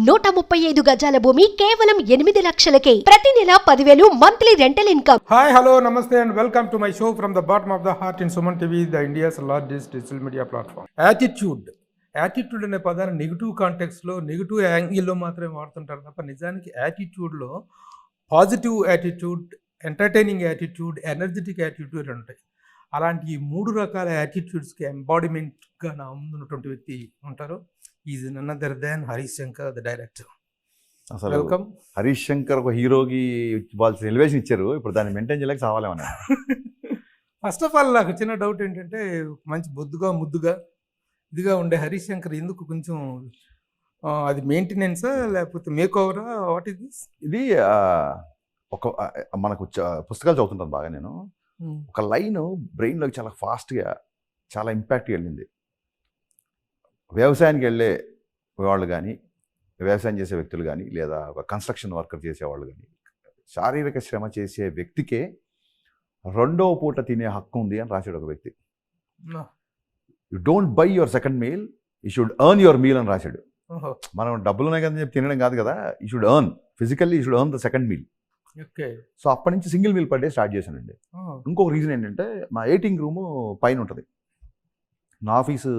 135 గజాల భూమి కేవలం 8 లక్షలకే. ప్రతి నెల 10,000 monthly rental income. Hi hello namaste and welcome to my show from the bottom of the heart in Suman TV, the India's largest digital media platform. Attitude అనే పదాన్ని negative కాంటెక్స్లో, negative యాంగిల్లో మాత్రమే వాడుతుంటారు తప్ప నిజానికి యాటిట్యూడ్లో positive attitude, entertaining attitude, energetic attitude ఉంటాయి. అలాంటి ఈ 3 రకాల యాటిట్యూడ్స్కి ఎంబాడిమెంట్గా నా ముందున్నటువంటి వ్యక్తి ఉంటారు. Is none other than Harish Shankar, the director. అసలు వెల్కమ్. హరీష్ శంకర్ ఒక హీరోకి వాళ్ళ ఎలివేషన్ ఇచ్చారు, ఇప్పుడు దాన్ని మెయింటైన్ చేయలేక చావాలేమన్నా. ఫస్ట్ ఆఫ్ ఆల్ నాకు చిన్న డౌట్ ఏంటంటే, మంచి బొద్దుగా ముద్దుగా ఇదిగా ఉండే హరీష్ శంకర్ ఎందుకు కొంచెం అది మెయింటెనెన్సా లేకపోతే మేక్ ఓవరా, వాట్ ఇస్ దిస్? ఇది ఒక మనకు పుస్తకాలు చదువుతుంటాను బాగా నేను. ఒక లైన్ బ్రెయిన్లోకి చాలా ఫాస్ట్గా, చాలా ఇంపాక్ట్గా వెళ్ళింది. వ్యవసాయానికి వెళ్ళే వాళ్ళు కానీ, వ్యవసాయం చేసే వ్యక్తులు కానీ, లేదా ఒక కన్స్ట్రక్షన్ వర్కర్ చేసేవాళ్ళు కానీ, శారీరక శ్రమ చేసే వ్యక్తికే 2వ పూట తినే హక్కు ఉంది అని రాశాడు ఒక వ్యక్తి. You don't by your second meal, you should earn your meal అని రాశాడు. మనం డబ్బులు ఉన్నాయి కదా చెప్పి తినడం కాదు కదా, you should earn physically, you should earn the second meal. Okay. So అప్పటి నుంచి single meal per day start చేశానండి. ఇంకొక రీజన్ ఏంటంటే, మా ఎయిటింగ్ రూము పైన ఉంటుంది. నా ఆఫీసు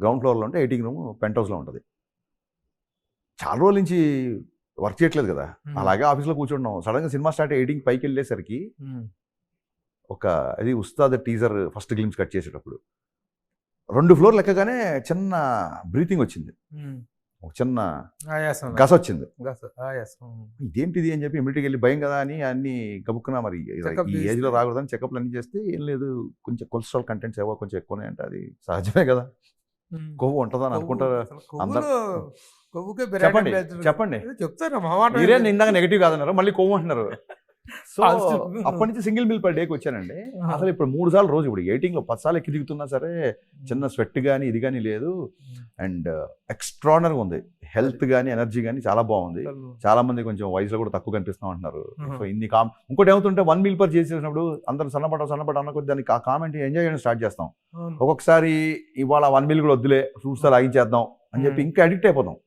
గ్రౌండ్ ఫ్లోర్లో ఉంటే ఎయిటింగ్ రూమ్ పెంట్ హౌస్లో ఉంటుంది. చాలా రోజుల నుంచి వర్క్ చేయట్లేదు కదా, అలాగే ఆఫీస్లో కూర్చుంటున్నాం. సడన్గా సినిమా స్టార్ట్ ఎయిటింగ్ పైకి వెళ్ళేసరికి ఒక అది Ustaad teaser first glimpse cut చేసేటప్పుడు 2 ఫ్లోర్లు ఎక్కగానే చిన్న బ్రీతింగ్ వచ్చింది, ఒక చిన్న గస వచ్చింది. ఇదేంటిది అని చెప్పి ఇమిడియట్గా వెళ్ళి భయం కదా అని అన్ని కబుక్కున్నా. మరి ఈ ఏజ్లో రాకూడదని చెకప్లు అన్ని చేస్తే ఏం లేదు, కొంచెం కొలెస్ట్రాల్ కంటెంట్స్ ఏవో కొంచెం ఎక్కువనే అంటే అది సహజమే కదా, కొవ్వు ఉంటుందని అనుకుంటారు అందరూ. చెప్పండి చెప్పండి, మీరే ఇందాక నెగిటివ్ కాదన్నారు, మళ్ళీ కొవ్వు అంటున్నారు. సో అప్పటి నుంచి సింగిల్ మీల్ పర్ డేకి వచ్చానండి. అసలు ఇప్పుడు 3 సార్లు రోజు, ఇప్పుడు ఎయిటింగ్లో 10 సార్లు ఎక్కి దిగుతున్నా సరే చిన్న స్వెట్ కానీ ఇది కానీ లేదు. అండ్ ఎక్స్ట్రానర్గా ఉంది, హెల్త్ కానీ ఎనర్జీ కానీ చాలా బాగుంది. చాలా మంది కొంచెం వయసులో కూడా తక్కువ కనిపిస్తాం అంటున్నారు. సో ఇన్ని ఇంకోటి ఏమవుతుంటే 1 మీల్ పర్ చేసేసినప్పుడు అందరూ సన్నపడ్డ అన్న కొద్ది దానికి ఆ కామెంట్ ఎంజాయ్ చేయడం స్టార్ట్ చేస్తాం. ఒక్కొక్కసారి ఇవాళ 1 మీల్ కూడా వద్దులే, ఫ్రూట్స్ లాగించేద్దాం అని చెప్పి ఇంకా అడిక్ట్ అయిపోతాం.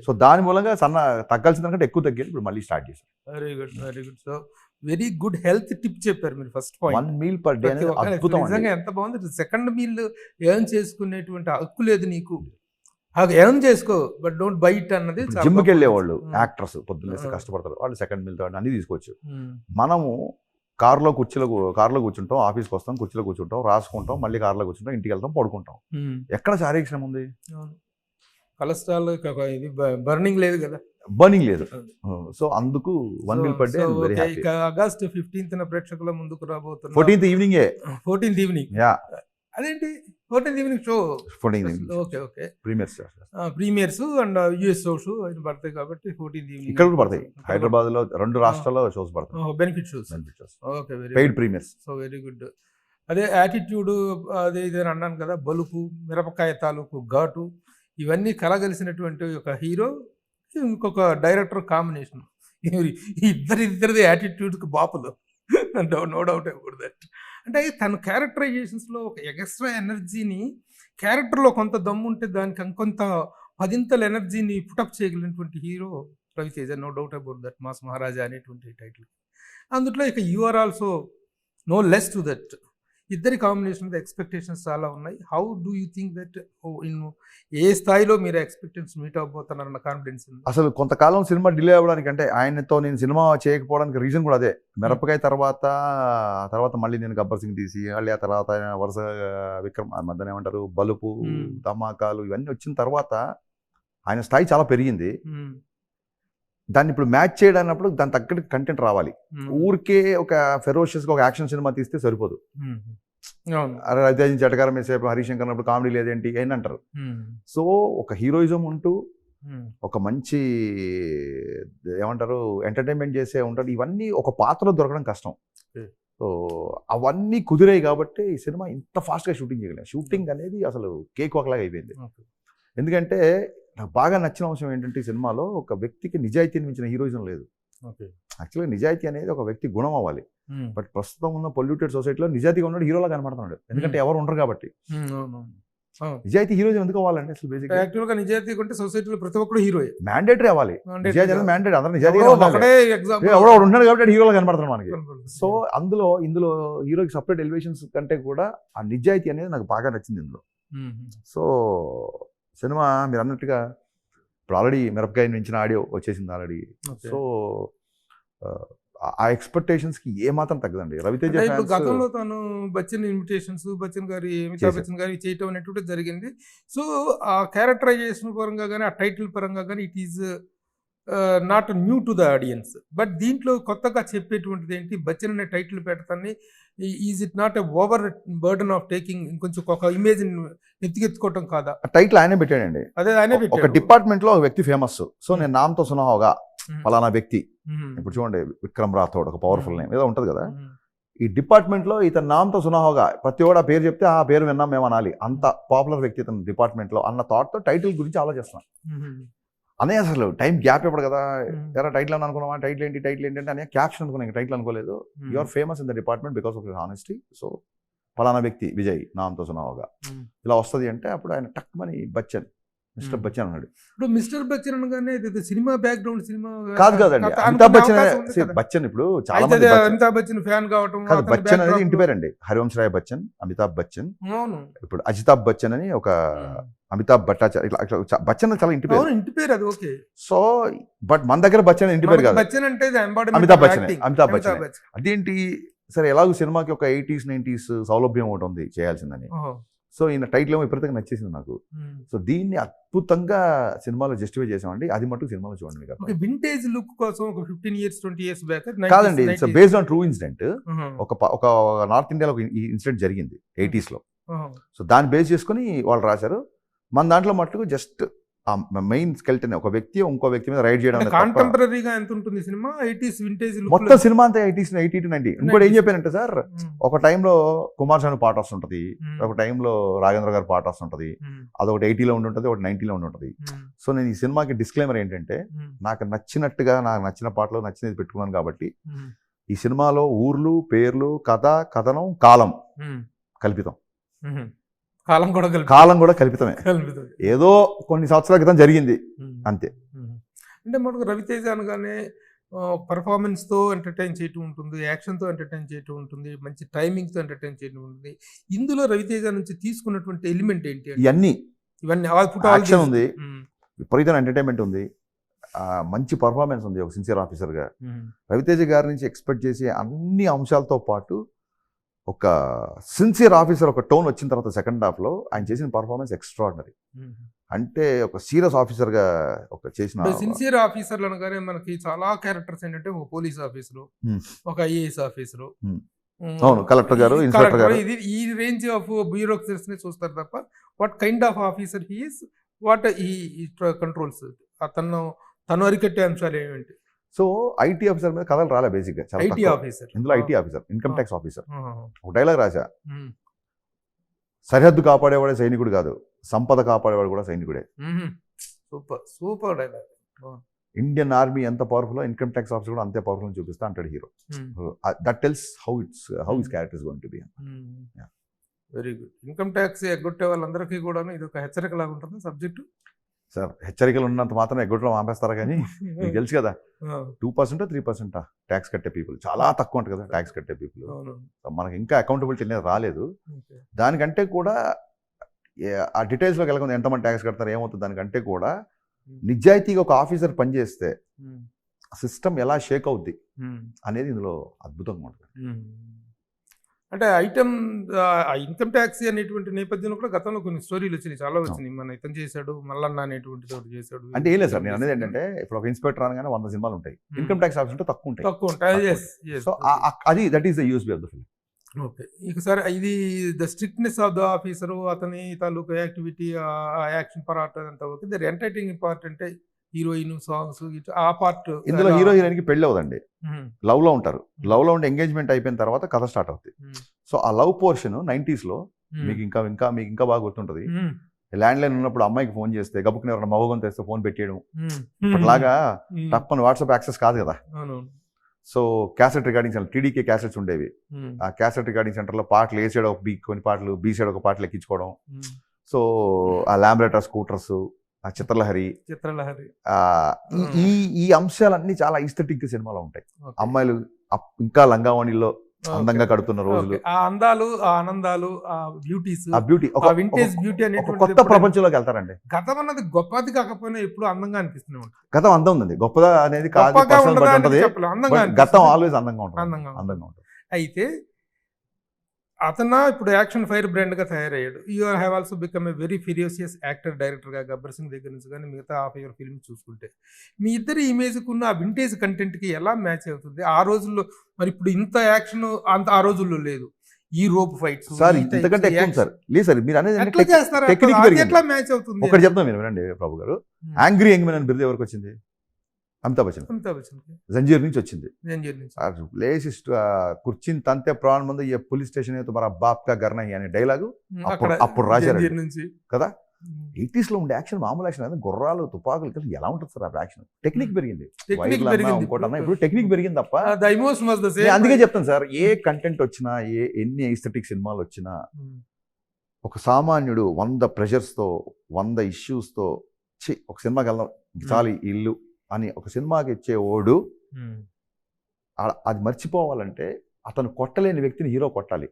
సో దాని మూలంగా తగ్గాల్సిన దానికంటే ఎక్కువ తగ్గాలి, ఇప్పుడు మళ్ళీ స్టార్ట్ చేశాం. Very good, very good. So very good health tip చెప్పారు మీరు. First point 1 meal per day అద్భుతం. నిజంగా ఎంత బాగుంది. సెకండ్ మీల్ ఎర్న్ చేసుకునేటువంటి హక్కు లేదు నీకు, ఎర్న్ చేసుకో, బట్ డోంట్ బై ఇట్ అన్నది. జిమ్కి వెళ్ళేవాళ్ళు యాక్టర్స్ పొద్దున్నే కష్టపడతారు, వాళ్ళు సెకండ్ మీల్ తో అన్ని తీసుకోవచ్చు. మనము కార్లో కూర్చుంటాం, ఆఫీస్కి వస్తాం, కుర్చీలో కూర్చుంటాం, రాసుకుంటాం, మళ్ళీ కార్లో కూర్చుంటాం, ఇంటికి వెళ్తాం, పడుకుంటాం. ఎక్కడ శారీరక శ్రమ ఉంది? కొలెస్ట్రాల్ ఇది బర్నింగ్ లేదు కదా, బర్నింగ్ లేదు. సో అందుకు 1 meal per day very happy. August 15th ప్రేక్షకుల ముందుకు రాబోతున్నా. 14th evening. యా, అదేంటి 14th evening show? 14th evening. Okay okay. Premieres and US shows పడతాయి కాబట్టి 14th ఈవినింగ్ ఇక్కడ కూడా పడతాయి. హైదరాబాద్ లో 2 రాష్ట్రాల్లో షోస్ పడతాయి, benefit shows. Okay, very paid premieres. So very good. అదే యాటిట్యూడ్, అదే ఇదే అన్నాను కదా, బలుపు, మిరపకాయ తాలూకు ఘాటు, ఇవన్నీ కలగలిసినటువంటి ఒక హీరో, ఇంకొక డైరెక్టర్ కాంబినేషన్. ఇద్దరిది యాటిట్యూడ్కి బాపులు, నో డౌట్ అబౌట్ దట్. అంటే తన క్యారెక్టరైజేషన్స్లో ఒక ఎక్స్ట్రా ఎనర్జీని, క్యారెక్టర్లో కొంత దమ్ము ఉంటే దానికి ఇంకొంత 10ంతల ఎనర్జీని పుటప్ చేయగలిగినటువంటి hero Ravi Teja, no doubt about that. Mass Maharaja అనేటువంటి టైటిల్. అందులో ఇక you are also no less to that. ఇద్దరి కాంబినేషన్ ఎక్స్పెక్టేషన్స్ చాలా ఉన్నాయి. How do you think that, ఏ స్థాయిలో మీరు ఎక్స్పెక్టేషన్స్ మీట్ అవ్వబోతున్నారన్న కాన్ఫిడెన్స్ ఉంది? అసలు కొంతకాలం సినిమా డిలే అవ్వడానికి, అంటే ఆయనతో నేను సినిమా చేయకపోవడానికి రీజన్ కూడా అదే. మిరపకాయ తర్వాత మళ్ళీ నేను గబ్బర్ సింగ్ తీసి, మళ్ళీ ఆ తర్వాత వరుస విక్రమ్ మధ్యన ఏమంటారు, బలుపు, ధమాకాలు ఇవన్నీ వచ్చిన తర్వాత ఆయన స్థాయి చాలా పెరిగింది. దాన్ని ఇప్పుడు మ్యాచ్ చేయడాన్నప్పుడు దాని తగ్గట్టు కంటెంట్ రావాలి. ఊరికే ఒక ఫెరోషియస్గా ఒక యాక్షన్ సినిమా తీస్తే సరిపోదు. అరే రవితేజ జటకారం వేసేపు హరీష్ శంకర్ అన్నప్పుడు కామెడీ లేదేంటి అని అంటారు. సో ఒక హీరోయిజం ఉంటూ ఒక మంచి ఏమంటారు ఎంటర్టైన్మెంట్ చేసే ఉంటాడు. ఇవన్నీ ఒక పాత్రలో దొరకడం కష్టం. సో అవన్నీ కుదిరాయి కాబట్టి ఈ సినిమా ఇంత ఫాస్ట్గా షూటింగ్ చేయగలిగాం. షూటింగ్ అనేది అసలు కేక్ వాక్లాగా అయిపోయింది. ఎందుకంటే నాకు బాగా నచ్చిన అంశం ఏంటంటే, ఈ సినిమాలో ఒక వ్యక్తికి నిజాయితీని మించిన హీరోయిజం లేదు. యాక్చువల్గా నిజాయితీ అనేది ఒక వ్యక్తి గుణం అవ్వాలి. బట్ ప్రస్తుతం ఉన్న పొల్యూటెడ్ సొసైటీలో నిజాయితీగా ఉన్నాడు హీరోలా కనబడుతున్నాడు, ఎందుకంటే ఎవరు ఉండరు కాబట్టి. నిజాయితీ హీరోజం ఎందుకు అవ్వాలండి అసలు బేసిక్ యాక్చువల్ గా నిజాయితీ ఉంటే సొసైటీలో ప్రతి ఒక్కరు హీరోయే. మ్యాండేటరీ అవ్వాలి. Mandatory నిజాయితీ కాదు. మ్యాండేటరీ, అందరూ నిజాయితీగా ఉండాలి. ఒకడే ఎగ్జాంపుల్ ఎవడో ఒకడు ఉన్నాడు కాబట్టి హీరోలో కనబడతాడు మనకి. సో ఇందులో హీరోకి సపరేట్ ఎలివేషన్స్ కంటే కూడా ఆ నిజాయితీ అనేది నాకు బాగా నచ్చింది ఇందులో. సో సినిమా మీరు అన్నట్టుగా ఇప్పుడు ఆల్రెడీ మిరపకాయ నుంచి ఆడియో వచ్చేసింది ఆల్రెడీ. సో ఆ ఎక్స్పెక్టేషన్స్కి ఏమాత్రం తగ్గదండి. రవితేజ ఇప్పుడు fans- గతంలో తను బచ్చన్ ఇన్విటేషన్స్ బచ్చన్ గారి అమితాబ్ బచ్చన్ గారి చేయటం అనేటువంటి జరిగింది. సో ఆ క్యారెక్టరైజేషన్ పరంగా కానీ ఆ టైటిల్ పరంగా కానీ it is not new to the audience. But దీంట్లో కొత్తగా చెప్పేటువంటిది ఏంటి, బచ్చన్ అనే టైటిల్ పెడతాన్ని is it not a over burden of taking, ఇంకొంచెం ఒక ఇమేజ్ ఎత్తికెత్తుకోవటం కాదా? టైటిల్ ఆయనే పెట్టాడండి. అదే ఆయనే ఒక పెట్టాడు. డిపార్ట్మెంట్ లో ఒక వ్యక్తి ఫేమస్. సో నేను నామతో సునాహోగా ఫలానా వ్యక్తి, ఇప్పుడు చూడండి విక్రమ్ రాథోడ్ ఒక పవర్ఫుల్ నేమ్ ఏదో ఉంటుంది కదా, ఈ డిపార్ట్మెంట్ లో ఇతను నామతో సునాహోగా ప్రతి ఒక్కడు ఆ పేరు చెప్తే ఆ పేరు విన్నాం మేము అనాలి, అంత పాపులర్ వ్యక్తి ఇతను డిపార్ట్మెంట్ లో అన్న థాట్ తో టైటిల్ గురించి ఆలోచిస్తున్నాను. అనే అసలు టైం గ్యాప్ ఇవ్వడు కదా, ఎరా టైటిల్ అని అనుకున్నావా, టైటిల్ ఏంటి అంటే అనే క్యాప్షన్ అనుకున్నాను, టైటిల్ అనుకోలేదు. You are famous in the department because of your honesty. So ఫలానా వ్యక్తి విజయ్ నామతో సునాహోగా ఇలా వస్తుంది అంటే అప్పుడు ఆయన టక్ మని బచ్చన్, మిస్టర్ బచ్చన్ అన్నాడు. ఇప్పుడు మిస్టర్ బచ్చన్ అనగానే ఇది సినిమా బ్యాక్గ్రౌండ్ సినిమా కాదండి, అమితాబ్ బచ్చన్. బచ్చన్ ఇప్పుడు చాలా మంది అమితాబ్ బచ్చన్ ఫ్యాన్ కావటం కాదు, బచ్చన్ అనేది ఇంటి పేరండి. హరివంశ్ రాయ్ బచ్చన్, అమితాబ్ బచ్చన్, అవును ఇప్పుడు అజితాబ్ బచ్చన్ అని ఒక అమితాబ్ భట్టాచార్య, ఇట్లా బచ్చన్ చాలా ఇంటి పేరు. ఇంటి పేరు అది ఓకే. సో బట్ మన దగ్గర బచ్చన్ ఇంటి పేరు కాదు, బచ్చన్ అంటే అమితాబ్ బచ్చన్. అమితాబ్ బచ్చన్ అదేంటి సరే, ఎలాగో సినిమాకి ఒక 80s 90s సౌలభ్యం ఒకటి ఉంది చేయాల్సిందని. సో ఈయన టైటిల్ ఏమో విపరీతంగా నచ్చేసింది నాకు. సో దీన్ని అద్భుతంగా సినిమాలో జస్టిఫై చేసామండి. అది మటుకు సినిమాలో చూడండి మీకు. వింటేజ్ లుక్ కోసం ఒక 15 years 20 years బ్యాక్ కాదండి, it's based on true incident. ఒక నార్త్ ఇండియాలో ఒక ఇన్సిడెంట్ జరిగింది 80s లో. సో దాన్ని బేస్ చేసుకుని వాళ్ళు రాశారు. మన దాంట్లో మటుకు జస్ట్ మెయిన్ స్కెల్టన్ ఒక వ్యక్తి ఇంకో వ్యక్తి మీద రైడ్ చేయడం. కాంటెంపరీగా ఎంత ఉంటుంది సినిమా, 80s వింటేజ్ మొత్తం సినిమా అంతా 80s 80 to 90. ఇంకోటి ఏం చెప్పానంటే సార్, ఒక టైంలో కుమార్ సాను పాట వస్తుంటది, ఒక టైంలో రాఘేంద్ర గారి పాట వస్తుంటది, అదొకటి 80లో ఉంటుంటది, ఒకటి 90లో ఉంటుంటది. సో నేను ఈ సినిమాకి డిస్క్లైమర్ ఏంటంటే, నాకు నచ్చినట్టుగా నాకు నచ్చిన పాటలో నచ్చినది పెట్టుకున్నాను కాబట్టి ఈ సినిమాలో ఊర్లు, పేర్లు, కథ, కథనం, కాలం కల్పితం. కాలం కూడా కల్పితమే, ఏదో కొన్ని సంవత్సరాల క్రితం జరిగింది అంతే. అంటే మనకు రవితేజ అనగానే పర్ఫార్మెన్స్ తో ఎంటర్టైన్ చేయటం ఉంటుంది, యాక్షన్ తో ఎంటర్టైన్ చేయటం ఉంటుంది, మంచి టైమింగ్ తో ఎంటర్టైన్ చేయటం ఉంటుంది. ఇందులో రవితేజ నుంచి తీసుకున్నటువంటి ఎలిమెంట్ ఏంటి? ఇవన్నీ యాక్షన్ ఉంది, విపరీతమైన ఎంటర్టైన్మెంట్ ఉంది, మంచి పర్ఫార్మెన్స్ ఉంది. ఒక సిన్సియర్ ఆఫీసర్ గా రవితేజ గారి నుంచి ఎక్స్పెక్ట్ చేసే అన్ని అంశాలతో పాటు ఒక సిన్సియర్ ఆఫీసర్ ఒక టోన్ వచ్చిన తర్వాత సెకండ్ హాఫ్ లో ఆయన చేసిన పర్ఫార్మెన్స్ ఎక్స్ట్రాడినరీ. అంటే ఒక సీరియస్ ఆఫీసర్ గా ఒక చేసిన సిన్సియర్ ఆఫీసర్లు అనగానే మనకి చాలా క్యారెక్టర్స్ ఏంటంటే ఒక పోలీస్ ఆఫీసరు, ఒక ఐఏఎస్ ఆఫీసరు, అవును కలెక్టర్ గారు, ఇన్స్పెక్టర్ గారు, ఇది ఈ రేంజ్ ఆఫ్ బ్యూరోక్రసీస్ ని చూస్తారు తప్ప what kind of officer he is, what ఈ కంట్రోల్స్, తను అరికట్టే అంశాలు ఏమిటి? సో ఐటీ ఆఫీసర్ మీద కథలు రాలే బేసిక్ గా. ఐటీ ఆఫీసర్, ఇందులో IT officer, income tax officer. ఒక డైలాగ్ రాశా, సరిహద్దు కాపాడేవాడే సైనికుడు కాదు, సంపద కాపాడేవాడు కూడా సైనికుడే. Super super dialogue. Indian army ఎంత పవర్ఫుల్, ఇన్కమ్ ట్యాక్స్ ఆఫీసర్ కూడా అంతే పవర్ఫుల్ అని చూపిస్తా అంటాడు hero. That tells how his character is going to be. Very good. Income tax ఎగ్గొట్టే వాళ్ళందరికీ కూడా ఇది ఒక హెచ్చరిక లాగా ఉంటుంది సబ్జెక్టు. సార్ హెచ్చరికలు ఉన్నంత మాత్రం ఎగ్గొట్టడం ఆపేస్తారా, కానీ మీకు తెలుసు కదా 2% 3% ట్యాక్స్ కట్టే పీపుల్ చాలా తక్కువ ఉంటుంది కదా ట్యాక్స్ కట్టే పీపుల్. మనకి ఇంకా అకౌంటబిలిటీ అనేది రాలేదు. దానికంటే కూడా ఆ డీటెయిల్స్లోకి వెళ్ళకుండా ఎంతమంది ట్యాక్స్ కడతారు ఏమవుతుంది దానికంటే కూడా నిజాయితీగా ఒక ఆఫీసర్ పనిచేస్తే సిస్టమ్ ఎలా షేక్ అవుద్ది అనేది ఇందులో అద్భుతంగా ఉంటుంది. అంటే ఐటమ్ ఇన్కమ్ ట్యాక్స్ అనేటువంటి నేపథ్యంలో కూడా గతంలో కొన్ని స్టోరీలు వచ్చినాయి, చాలా వచ్చినాయి. మన ఇతను చేశాడు, మల్లన్న అనేటువంటి తోటి చేశాడు. అంటే ఏం లేదు సార్, నేను అనేది ఏంటంటే ఇప్పుడు ఒక ఇన్స్పెక్టర్ అనగానే 100 సినిమాలు ఉంటాయి, ఇన్కమ్ ట్యాక్స్ ఆఫీస్ ఉంటే తక్కువ ఉంటాయి. సో అది that is the USP of the film. Okay, ఇక సార్ ఇది the strictness of the officer, అతని తాలూకు యాక్టివిటీ, ఆ యాక్షన్ పార్ట్ అంతా ఓకే. ద ఎంటర్టైనింగ్ పార్ట్ అంటే హీరోయిన్ సాంగ్స్ ఆ పార్ట్. ఇందులో హీరో హీరోయిన్ కి పెళ్లి అవుదండి, లవ్ లో ఉంటారు. లవ్ లో ఉంటే ఎంగేజ్మెంట్ అయిపోయిన తర్వాత కథ స్టార్ట్ అవుతుంది. సో ఆ లవ్ పోర్షన్ 90s లో మీకు ఇంకా బాగా గుర్తుంటది. ల్యాండ్ లైన్ ఉన్నప్పుడు అమ్మాయికి ఫోన్ చేస్తే గబుక్కుని ఎవరైనా మగం తెస్తే ఫోన్ పెట్టేయడం. ఇప్పటిలాగా తప్పని వాట్సాప్ యాక్సెస్ కాదు కదా. So cassette recording centre, టీడీకే cassettes ఉండేవి. ఆ క్యాసెట్ రికార్డింగ్ సెంటర్ లో పాటలు వేసాడు ఒక బీ, కొన్ని పాటలు బీ సైడ్ ఒక పాటలు ఎక్కించుకోవడం. సో ఆ ల్యాంబ్రేటర్ స్కూటర్స్, ఆ చిత్రలహరి, ఆ, ఈ అంశాలన్నీ చాలా ఈస్థెటిక్ సినిమాలో ఉంటాయి. అమ్మాయిలు ఇంకా లంగావాణిలో అందంగా కడుతున్న రోజులు, ఆ అందాలు, ఆ ఆనందాలు, ఆ బ్యూటీస్, ఆ బ్యూటీ, వింటేజ్ బ్యూటీ ఒక అనేటువంటి కొత్త ప్రపంచంలోకి వెళ్తారండి. గతం అన్నది గొప్పది కాకపోయినా ఎప్పుడు అందంగా అనిపిస్తూనే ఉంటుంది. గతం అందం ఉందండి, గొప్పదా అనేది కాదు, గొప్పగా personal ఉండదా బట్టి అనేది ఉంటది. చెప్పలేం. అందంగా But గతం అనిపిస్తుంది. ఆల్వేస్ అందంగా ఉంటుంది. అందంగా ఉంటుంది. అయితే ఇప్పుడు యాక్షన్ ఫైర్ బ్రాండ్ గా తయారయ్యాడు. You have also become a very ferocious actor, director గా గబ్బర్ సింగ్ దగ్గర నుంచి కానీ మిగతా హాఫ్ యువర్ ఫిల్మ్ చూసుకుంటే మీ ఇద్దరి ఇమేజ్ కున్న ఆ వింటేజ్ కంటెంట్ కి ఎలా మ్యాచ్ అవుతుంది ఆ రోజుల్లో? మరి ఇప్పుడు ఇంత యాక్షన్ అంత ఆ రోజుల్లో లేదు. ఈ రోప్ ఫైట్స్ సార్ ఇంతకంటే ఎక్కువ సార్. లేదు సార్, మీరు అనేది ఎట్లా చేస్తారు? టెక్నిక్ అది ఎట్లా మ్యాచ్ అవుతుంది? ఒకటి చెప్తాం మీరు వినండి ప్రభు గారు. యాంగ్రీ యంగ్ మ్యాన్ అని బిరుదు ఎవరికి వచ్చింది? అమితాబ్ బచ్చన్. జంజీర్ నుంచి వచ్చింది. లేటెస్ట్ కుర్చీని తంతే ప్రాణం ముందు ఏ పోలీస్ స్టేషన్ అయితే మన బాప్ కా గర్నా అనే డైలాగు అప్పుడు రాశారు కదా. 80s లో ఉండే యాక్షన్ మామూలు యాక్షన్ అనేది గుర్రాలు, తుపాకులు కలిసి ఎలా ఉంటుంది సార్? ఆ యాక్షన్ టెక్నిక్ పెరిగింది, ఇంకోటన్నా ఇప్పుడు టెక్నిక్ పెరిగింది తప్ప. అందుకే చెప్తాను సార్, ఏ కంటెంట్ వచ్చినా, ఎన్ని ఎస్థెటిక్ సినిమాలు వచ్చినా, ఒక సామాన్యుడు 100 ప్రెషర్స్ తో 100 issues తో ఒక సినిమాకి వెళ్దాం చాలు ఇల్లు అని ఒక సినిమాకి ఇచ్చే ఓడు అది మర్చిపోవాలంటే అతను కొట్టలేని వ్యక్తిని హీరో కొట్టాలి.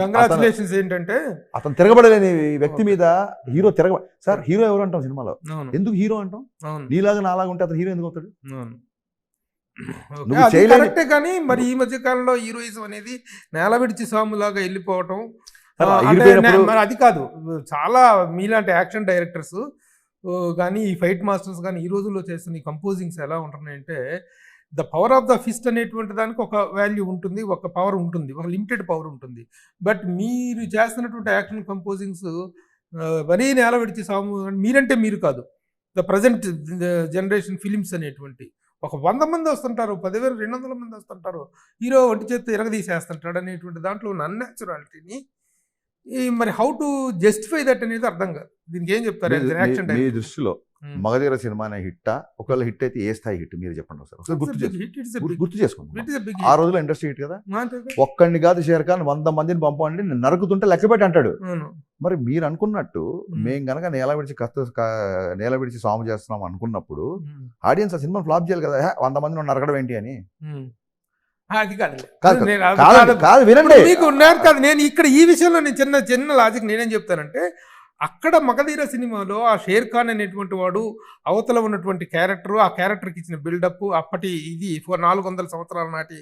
కంగ్రాచులేషన్స్ ఏంటంటే అతను తిరగబడలేని వ్యక్తి మీద హీరో సార్ హీరో ఎవరు అంటాం సినిమాలో? ఎందుకు హీరో అంటాం? నీలాగా నాలాగా ఉంటే అతను హీరో ఎందుకు అవుతాడు? కరెక్టే. కానీ మరి ఈ మధ్య కాలంలో హీరోయిజం అనేది నేల విడిచి సాములాగా వెళ్ళిపోవటం మరి అది కాదు. చాలా మీలాంటి యాక్షన్ డైరెక్టర్స్ కానీ ఈ ఫైట్ మాస్టర్స్ కానీ ఈ రోజుల్లో చేస్తున్న ఈ కంపోజింగ్స్ ఎలా ఉంటున్నాయంటే, the power of the fist అనేటువంటి దానికి ఒక వాల్యూ ఉంటుంది, ఒక పవర్ ఉంటుంది, ఒక లిమిటెడ్ పవర్ ఉంటుంది. బట్ మీరు చేస్తున్నటువంటి యాక్షన్ కంపోజింగ్స్ మరీ నేల విడిచి సాము, మీరంటే మీరు కాదు, ద ప్రజెంట్ జనరేషన్ ఫిలిమ్స్ అనేటువంటి ఒక 100 మంది వస్తుంటారు, 10,200 మంది వస్తుంటారు, హీరో ఒంటి చేత్తో ఇరగదీసేస్తుంటాడు అనేటువంటి దాంట్లో ఉన్న అన్యాచురాలిటీని మరి హౌ టు జస్టిఫై దట్ అనేది అర్థం కాదు. దీనికి ఏం చెప్తారు? మీ దృష్టిలో మగధీర సినిమా అనే హిట్? ఒకవేళ హిట్ అయితే ఏ స్థాయి హిట్ మీరు చెప్పండి ఒకసారి. గుర్తు చేసుకుంటాం. ఆ రోజులో ఇండస్ట్రీ హిట్ కదా. ఒక్కడిని కాదు షేర్ ఖాన్ 100 మందిని పంపండి, నేను నరుకుతుంటే లెక్క పెట్టి అంటాడు. మరి మీరు అనుకున్నట్టు మేము గనక నేల విడిచి సాము చేస్తున్నాం అనుకున్నప్పుడు ఆడియన్స్ ఆ సినిమా ఫ్లాప్ చేయాలి కదా. 100 మందిని నరకడం ఏంటి అని. అది కాదు వినండి, మీకు ఉన్నారు కదా. నేను ఇక్కడ ఈ విషయంలో నేను చిన్న లాజిక్ నేనేం చెప్తానంటే, అక్కడ మగధీర సినిమాలో ఆ షేర్ ఖాన్ అనేటువంటి వాడు అవతల ఉన్నటువంటి క్యారెక్టర్, ఆ క్యారెక్టర్కి ఇచ్చిన బిల్డప్, అప్పటి ఇది 400 సంవత్సరాల నాటి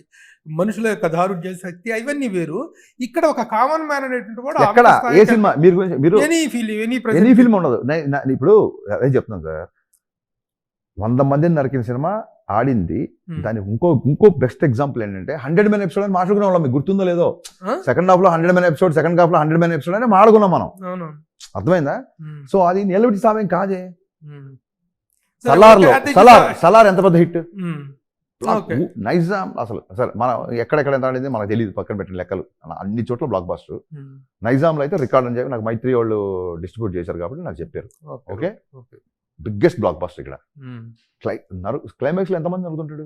మనుషుల యొక్క దారుఢ్య శక్తి అవన్నీ వేరు. ఇక్కడ ఒక కామన్ మ్యాన్ అనేటువంటి వాడు ఎక్కడ ఏ సినిమా మీరు ఎనీ ఫిల్మ్ ఉండదు. ఇప్పుడు అదే చెప్తున్నాను సార్, 100 మందిని నరికిన సినిమా ఆడింది. దానికి ఇంకో బెస్ట్ ఎగ్జాంపుల్ ఏంటంటే 100 Man ఎపిసోడ్ అని మాట్లాడుకునే వాళ్ళం. మీకు గుర్తుందో లేదో, సెకండ్ హాఫ్ లో 100 Man ఎపిసోడ్, సెకండ్ హాఫ్ లో 100 Man ఎపిసోడ్ అని మాట్లాడుకున్నాం మనం. అర్థమైందా? సో అది నిలబెట్టి సామేం కాదే. సలార్ ఎంత పెద్ద హిట్. నైజాం అసలు మనం ఎక్కడెక్కడ ఎంత ఆడింది మనకు తెలియదు, పక్కన పెట్టిన లెక్కలు. అన్ని చోట్ల బ్లాక్ బాస్టర్. నైజాంలో అయితే రికార్డ్ అని చెప్పి నాకు మైత్రి వాళ్ళు డిస్ట్రిబ్యూట్ చేశారు కాబట్టి నాకు చెప్పారు. ఓకే, బిగ్గెస్ట్ బ్లాక్ బాస్టర్ ఇక్కడ. క్లైమాక్స్ లో ఎంతమంది నరుకుతుంటాడు?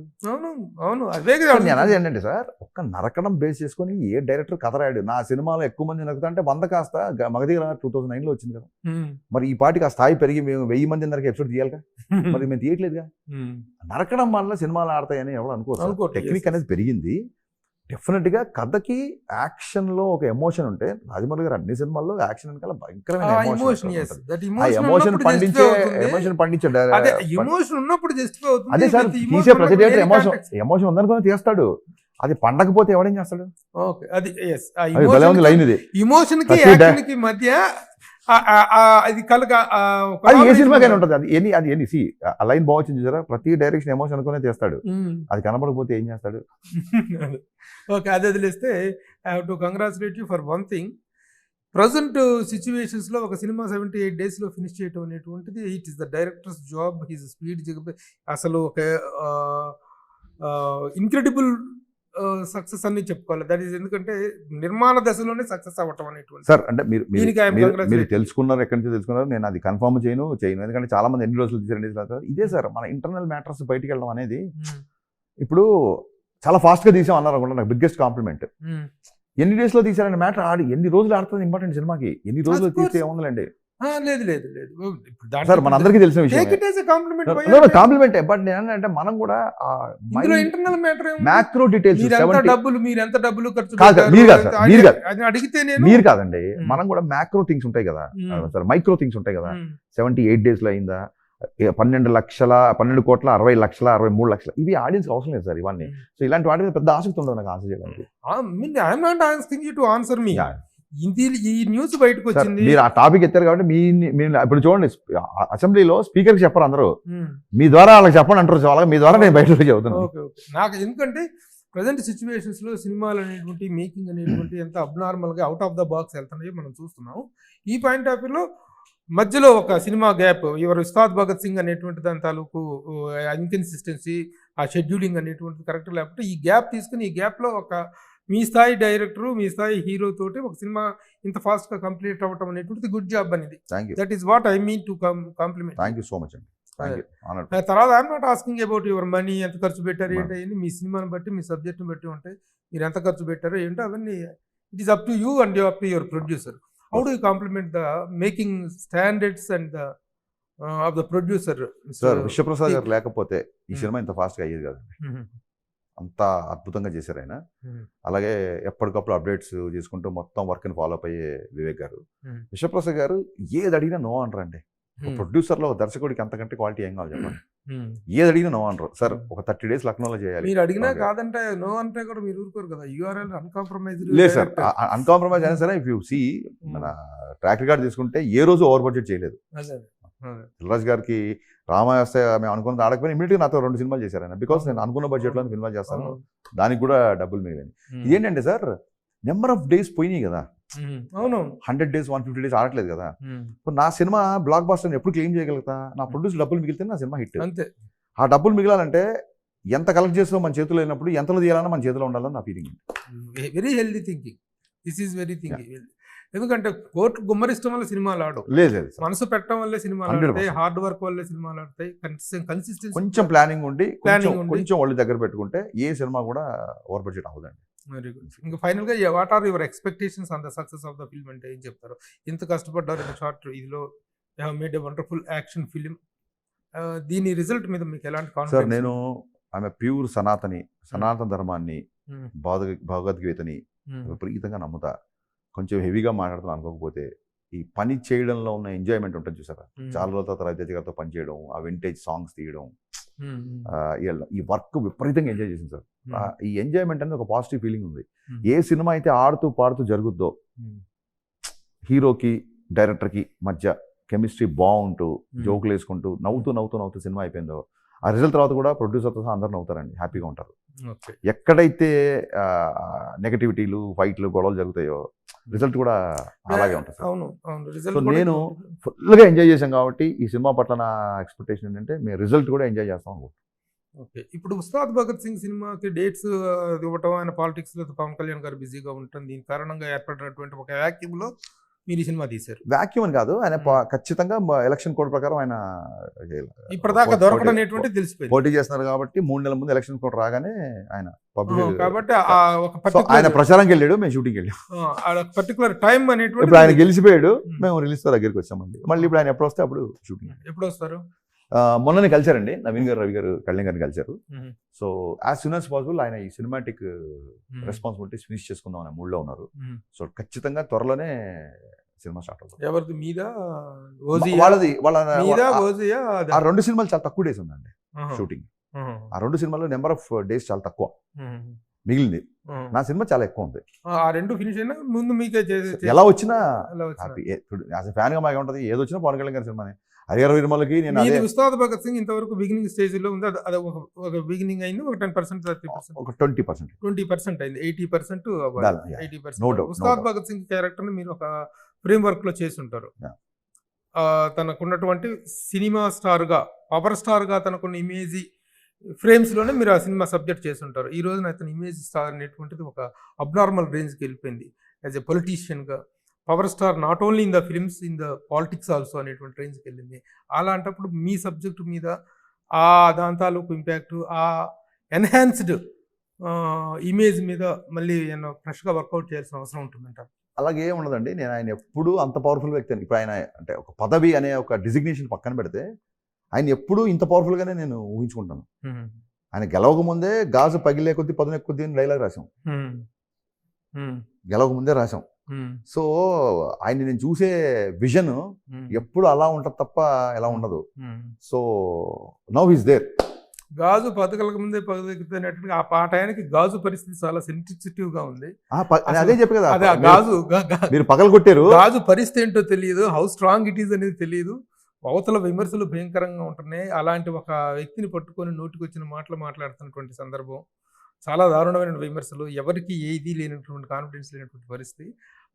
ఏంటంటే సార్, ఒక్క నరకడం బేస్ చేసుకుని ఏ డైరెక్టర్ కథ రాయాడు? నా సినిమాలో ఎక్కువ మంది నరుకుతా అంటే 100 కాస్త మగధీర 2009 లో వచ్చింది కదా. మరి ఈ పాటికి ఆ స్థాయి పెరిగి మేము 1000 మంది నరక ఎపిసోడ్ తీయాలిగా. మరి మేము తీయట్లేదుగా. నరకడం వల్ల సినిమాలు ఆడతాయని ఎవరు అనుకో. టెక్నిక్ అనేది పెరిగింది. డెఫినెట్ గా కథకి యాక్షన్ లో ఒక ఎమోషన్ ఉంటే, రాజమౌళి గారు అన్ని సినిమాల్లో యాక్షన్ వెనకాల భయంకరమైన ఎమోషన్ పండించే అదే సార్. తీసే ప్రతి డైరెక్టర్ ఎమోషన్ ఉందనుకుని తీస్తాడు. అది పండకపోతే ఎవడేం చేస్తాడు? లైన్ ఇది ఎమోషన్ కి మధ్య అది ఏ సినిమాకైనా ఉంటుంది. అది ఎన్ని ఆ లైన్ బాగా వచ్చింది చూసారా? ప్రతి డైరెక్షన్ ఎమోషన్ అనుకునే చేస్తాడు. అది కనపడకపోతే ఏం చేస్తాడు? ఓకే, అది వదిలేస్తే I have to congratulate you for one thing. Present situations లో ఒక సినిమా 78 days లో ఫినిష్ చేయడం అనేటువంటిది it is the directors job. His speed అసలు ఒక ఇన్క్రెడిబుల్ సక్సెస్ అని చెప్పుకోవాలి. దట్ ఈస్ ఎందుకంటే నిర్మాణ దశలోనే సక్సెస్ అవ్వటం అనేటువంటి. సార్ అంటే మీరు తెలుసుకున్నారు, ఎక్కడి నుంచి తెలుసుకున్నారు? నేను అది కన్ఫర్మ్ చేయను. ఎందుకంటే చాలా మంది ఎన్ని రోజులు తీసారు. ఇదే సార్ మన ఇంటర్నల్ మ్యాటర్స్ బయటికి వెళ్ళడం అనేది. ఇప్పుడు చాలా ఫాస్ట్ గా తీసాం అన్నారు అనుకుంటా, నాకు బిగ్గెస్ట్ కాంప్లిమెంట్. ఎన్ని డేస్ లో తీసారని మ్యాటర్ ఆడి ఎన్ని రోజులు ఆడుతుంది ఇంపార్టెంట్ సినిమాకి, ఎన్ని రోజులు Of course. తీస్తే ఏముందండి లేదు లేదు లేదు ఇప్పుడు దాంట్లో సార్, మన అందరికీ తెలిసిన విషయం take it as a compliment. Compliment. But నేను మనం కూడా ఇందులో ఇంటర్నల్ మ్యాటర్ మ్యాక్రో డీటెయిల్స్ మీరు ఎంత డబ్బులు ఖర్చు కాదు, పెట్టారు, మీరు కాదు సార్, అది- మీరు కాదు. అది అడిగితే నేను మీరు కాదండి, Hmm. మనం కూడా మ్యాక్రో థింగ్స్ ఉంటాయి కదా Hmm. సార్, మైక్రో థింగ్స్ ఉంటాయి కదా. Hmm. 78 days లో అయిందా, 12,60,40,60,63,00,000 ఇవి ఆడియన్స్ అవసరం లేదు సార్ ఇవన్నీ. Hmm. సో ఇలాంటి వాటి మీద పెద్ద ఆసక్తి ఉండదు నాకు ఆన్సర్ చేయడానికి. I'm not asking you to answer me. Yeah. ఈ న్యూస్ బయటకు సార్, వచ్చింది. మీరు ఆ టాపిక్ ఎత్తారు కాబట్టి మీరు ఇప్పుడు చూడండి, అసెంబ్లీలో స్పీకర్కి చెప్పరు అందరూ, Hmm. మీ ద్వారా వాళ్ళకి చెప్పండి అంటారు. వాళ్ళకి మీ ద్వారా నేను బయట చెబుతున్నాను. Okay okay. నాకు ఎందుకంటే ప్రజెంట్ సిచ్యువేషన్స్ లో సినిమాలు అనేటువంటి మేకింగ్ అనేటువంటి ఎంత అబ్నార్మల్ గా అవుట్ ఆఫ్ ద బాక్స్ వెళ్తున్నాయో మనం చూస్తున్నాం. ఈ పాయింట్ ఆఫ్ వ్యూలో మధ్యలో ఒక సినిమా గ్యాప్, ఎవరు ఉస్తాద్ భగత్ సింగ్ అనేటువంటి దాని తాలూకు ఇన్కన్సిస్టెన్సీ, ఆ షెడ్యూలింగ్ అనేటువంటిది కరెక్ట్ లేకపోతే ఈ గ్యాప్ తీసుకుని ఈ గ్యాప్ లో ఒక మీ స్థాయి డైరెక్టర్, మీ స్థాయి హీరో తోటి ఒక సినిమా ఇంత ఫాస్ట్ గా కంప్లీట్ అవ్వటం అనేటువంటిది గుడ్ జాబ్ అనేది. Thank you, that is what I mean to compliment. Thank you so much అండి. Thank you. ఆనర్. తర్వాత I'm not asking about your money, ఎంత ఖర్చు పెట్టారు Man. ఏంటి అని. మీ సినిమాని బట్టి మీ సబ్జెక్ట్ని బట్టి ఉంటాయి. మీరు ఎంత ఖర్చు పెట్టారో ఏంటో అవన్నీ it is up to you and up to your producer. How do you compliment the making standards and the of the producer? Sir, Vishwaprasad గారు లేకపోతే ఈ సినిమా ఇంత ఫాస్ట్గా అయ్యేది కాదు. అంత అద్భుతంగా చేశారు ఆయన. అలాగే ఎప్పటికప్పుడు అప్డేట్స్ చేసుకుంటూ మొత్తం వర్క్ని ఫాలో అప్ అయ్యే వివేక్ గారు. విశ్వప్రసాద్ గారు ఏది అడిగినా నో అంటారండి. ప్రొడ్యూసర్లో ఒక దర్శకుడికి అంతకంటే క్వాలిటీ ఏం కావాలి చెప్పండి. ఏది అడిగినా నో అంటారు. సార్, ఒక 30 days లక్నోలో చేయాలి. మీరు అడిగినా కాదంటే నో అంటే కూడా మీరు ఊరుకోరు కదా. యూఆర్ఎల్ అన్కాంప్రమైజ్డ్ లేదు సార్, అన్కాంప్రమైజ్ అయినా సరే. ఇఫ్ యూ సీ మన ట్రాక్ రికార్డ్ తీసుకుంటే ఏ రోజు ఓవర్ బడ్జెట్ చేయలేదు. దిల్రాజ్ గారికి రామాయస్తే మేము అనుకున్నది ఆడకపోయినా ఇమీడియట్గా నాతో 2 సినిమాలు చేశారు ఆయన. బికాస్ నేను అనుకున్న బడ్జెట్లో సినిమాలు చేస్తాను, దానికి కూడా డబ్బులు మిగిలింది. ఇదేంటంటే సార్, నెంబర్ ఆఫ్ డేస్ పోయినాయి కదా. అవును, 100 days 150 days ఆడట్లేదు కదా. ఇప్పుడు నా సినిమా బ్లాక్ బాస్టర్ ఎప్పుడు క్లెయిమ్ చేయగలుగుతా? నా ప్రొడ్యూస్ డబ్బులు మిగిలితే నా సినిమా హిట్. అంతే. ఆ డబ్బులు మిగిలాలంటే ఎంత కలెక్ట్ చేసినా మన చేతిలో లేనప్పుడు ఎంతలో తీయాలన్నా మన చేతిలో ఉండాలని నా feeling. Very healthy thinking. This is very thinking. ఎందుకంటే కోర్టు గుమ్మరిష్టం వల్ల సినిమాలు ఆడవు, లేదు మనసు పెట్టడం వల్లే సినిమాలు 100%. ఆడతాయి, హార్డ్ వర్క్ వల్లే సినిమాలు ఆడతాయి. కన్సిస్టెన్సీ కొంచెం ప్లానింగ్ ఉండి Planning ఉండి. కొంచెం ఒళ్ళు దగ్గర పెట్టుకుంటే ఏ సినిమా కూడా ఓవర్ బడ్జెట్ అవ్వదండి. Very good. ఇంకా ఫైనల్ గా what are your expectations on the success of the film అంటే ఏం చెప్తారు? ఇంత కష్టపడ్డారు ఇంత షార్ట్ ఇదిలో, made a wonderful action film. దీని రిజల్ట్ మీద మీకు ఎలాంటి సార్, కాన్ఫిడెన్స్? నేను ఆమె ప్యూర్ సనాతన ధర్మాన్ని, భగవద్గీతని విపరీతంగా నమ్ముతా. కొంచెం హెవీగా మాట్లాడుతున్నా అనుకోకపోతే, ఈ పని చేయడంలో ఉన్న ఎంజాయ్మెంట్ ఉంటుంది చూసారా. చాలా రోజుల తర్వాత రవితేజ గారితో పని చేయడం, ఆ వింటేజ్ సాంగ్స్ తీయడం, ఈ వర్క్ విపరీతంగా ఎంజాయ్ చేసింది సార్. ఈ ఎంజాయ్మెంట్ అనేది ఒక పాజిటివ్ ఫీలింగ్ ఉంది. ఏ సినిమా అయితే ఆడుతూ పాడుతూ జరుగుద్దో, హీరోకి డైరెక్టర్కి మధ్య కెమిస్ట్రీ బాగుంటూ జోకులు వేసుకుంటూ నవ్వుతూ సినిమా అయిపోయిందో, ఆ రిజల్ట్ తర్వాత కూడా ప్రొడ్యూసర్తో సహా అందరూ నవ్వుతారండి, హ్యాపీగా ఉంటారు. ఎక్కడైతే నెగటివిటీలు, ఫైట్లు, గొడవలు జరుగుతాయో రిజల్ట్ కూడా అలాగే ఉంటుంది. అవును. సో నేను ఫుల్గా ఎంజాయ్ చేశాను కాబట్టి ఈ సినిమా పట్ల నా ఎక్స్పెక్టేషన్ ఏంటంటే మేము రిజల్ట్ కూడా ఎంజాయ్ చేస్తాం అనుకుంటున్నాం. ఓకే. ఇప్పుడు ఉస్తాద్ భగత్ సింగ్ సినిమాకి డేట్స్ ఇవ్వటం, ఆయన పాలిటిక్స్ లో పవన్ కళ్యాణ్ గారు బిజీగా ఉంటుంది, దీని కారణంగా ఏర్పడినటువంటి ఒక వ్యాక్యూమ్ లో మీరు ఈ సినిమా తీశారు. వాక్యూమ్ అని కాదు, ఆయన ఖచ్చితంగా ఎలక్షన్ కోడ్ ప్రకారం ఆయన ఇప్పటిదాకా దొరకడం అనేటువంటి తెలిసిపోయింది. పోటీ చేస్తున్నారు కాబట్టి 3 నెలల ముందు ఎలక్షన్ కోడ్ రాగానే ఆయన పబ్లిక్ కాబట్టి ఆయన ప్రచారంకి వెళ్ళాడు, మేము షూటింగ్ వెళ్ళాం. పర్టికులర్ టైం అనేటువంటి ఇప్పుడు ఆయన గెలిచిపోయాడు, మేము రిలీజ్ దగ్గరికి వచ్చామండి. మళ్ళీ ఇప్పుడు ఆయన ఎప్పుడు వస్తే అప్పుడు షూటింగ్. ఎప్పుడు వస్తారు? మొన్ననే కలిశారండి, నవీన్ గారు, రవి గారు, కళ్యాణ్ గారిని కలిశారు. So as soon as possible ఆయన ఈ సినిమాటిక్ రెస్పాన్సిబిలిటీస్ ఫినిష్ చేసుకుందాం అనే మూడ్లో ఉన్నారు. సో ఖచ్చితంగా త్వరలోనే సినిమా స్టార్ట్ అవుతుంది. ఎవరిది? మీదా? వాళ్ళది. ఆ 2 సినిమాలు చాలా తక్కువ డేస్ ఉందండి షూటింగ్. ఆ 2 సినిమాల్లో నెంబర్ ఆఫ్ డేస్ చాలా తక్కువ మిగిలింది. నా సినిమా చాలా ఎక్కువ ఉంది. ఆ 2 ఫినిష్ అయినా ముందు మీకే ఎలా వచ్చినా హ్యాపీ. యాజ్ ఎ ఫ్యాన్ గా మాకు ఉంటుంది, ఏది వచ్చినా పవన్ కళ్యాణ్ గారి సినిమానే. హరిహర వీరమలకి నేను ఉస్తాద్ భగత్ సింగ్ ఇంతవరకు బిగినింగ్ స్టేజ్ లో ఉంది, అది ఒక బిగినింగ్ అయింది, ఒక 10%, 30%, ఒక 20% అయింది. 80% 80%. ఉస్తాద్ భగత్ సింగ్ క్యారెక్టర్ ని మీరు ఒక ఫ్రేమ్ వర్క్ లో చేసి ఉంటారు. తనకున్నటువంటి సినిమా స్టార్ గా, పవర్ స్టార్ గా తనకున్న ఇమేజ్ ఫ్రేమ్స్ లోనే మీరు ఆ సినిమా సబ్జెక్ట్ చేసి ఉంటారు. ఈ రోజున అతని ఇమేజ్ స్టార్ అనేటువంటిది ఒక అబ్నార్మల్ రేంజ్కి వెళ్ళిపోయింది. యాజ్ ఎ పొలిటీషియన్ గా power star not only in the films, in the politics also అనేటువంటి రేంజ్కి వెళ్ళింది. అలాంటప్పుడు మీ సబ్జెక్టు మీద ఆ దాని తాలూకు ఇంపాక్ట్, ఆ ఎన్హాన్స్డ్ ఇమేజ్ మీద మళ్ళీ ఫ్రెష్గా వర్కౌట్ చేయాల్సిన అవసరం ఉంటుందంటారు? అలాగే ఏం ఉండదండి. నేను ఆయన ఎప్పుడూ అంత పవర్ఫుల్ వ్యక్తి అని ఇప్పుడు ఆయన అంటే ఒక పదవి అనే ఒక డిజిగ్నేషన్ పక్కన పెడితే ఆయన ఎప్పుడూ ఇంత పవర్ఫుల్గానే నేను ఊహించుకుంటాను. ఆయన గెలవక ముందే గాజు పగిలే కొద్ది పదును ఎక్కుద్ది అని డైలాగ్ రాసాం. గెలవక ముందే రాసాం. సో ఆయన నేను చూసే విజన్ ఎప్పుడు అలా ఉంటుంది తప్ప ఎలా ఉండదు. So now is there. గాజు పథకాలకు ముందే పదకెక్కుతున్నట్టుగా ఆ టయానికి గాజు పరిస్థితి చాలా సెన్సిటివ్ గా ఉంది. అదే చెప్పి కదా, అదే గాజు మీరు పగలు కొట్టారు. గాజు పరిస్థితి ఏంటో తెలియదు, హౌ స్ట్రాంగ్ ఇట్ ఈస్ అనేది తెలియదు. అవతల విమర్శలు భయంకరంగా ఉంటున్నాయి. అలాంటి ఒక వ్యక్తిని పట్టుకొని నోటికి వచ్చిన మాటలు మాట్లాడుతున్నటువంటి సందర్భం, చాలా దారుణమైన విమర్శలు, ఎవరికి ఏది లేనటువంటి కాన్ఫిడెన్స్ లేనటువంటి పరిస్థితి.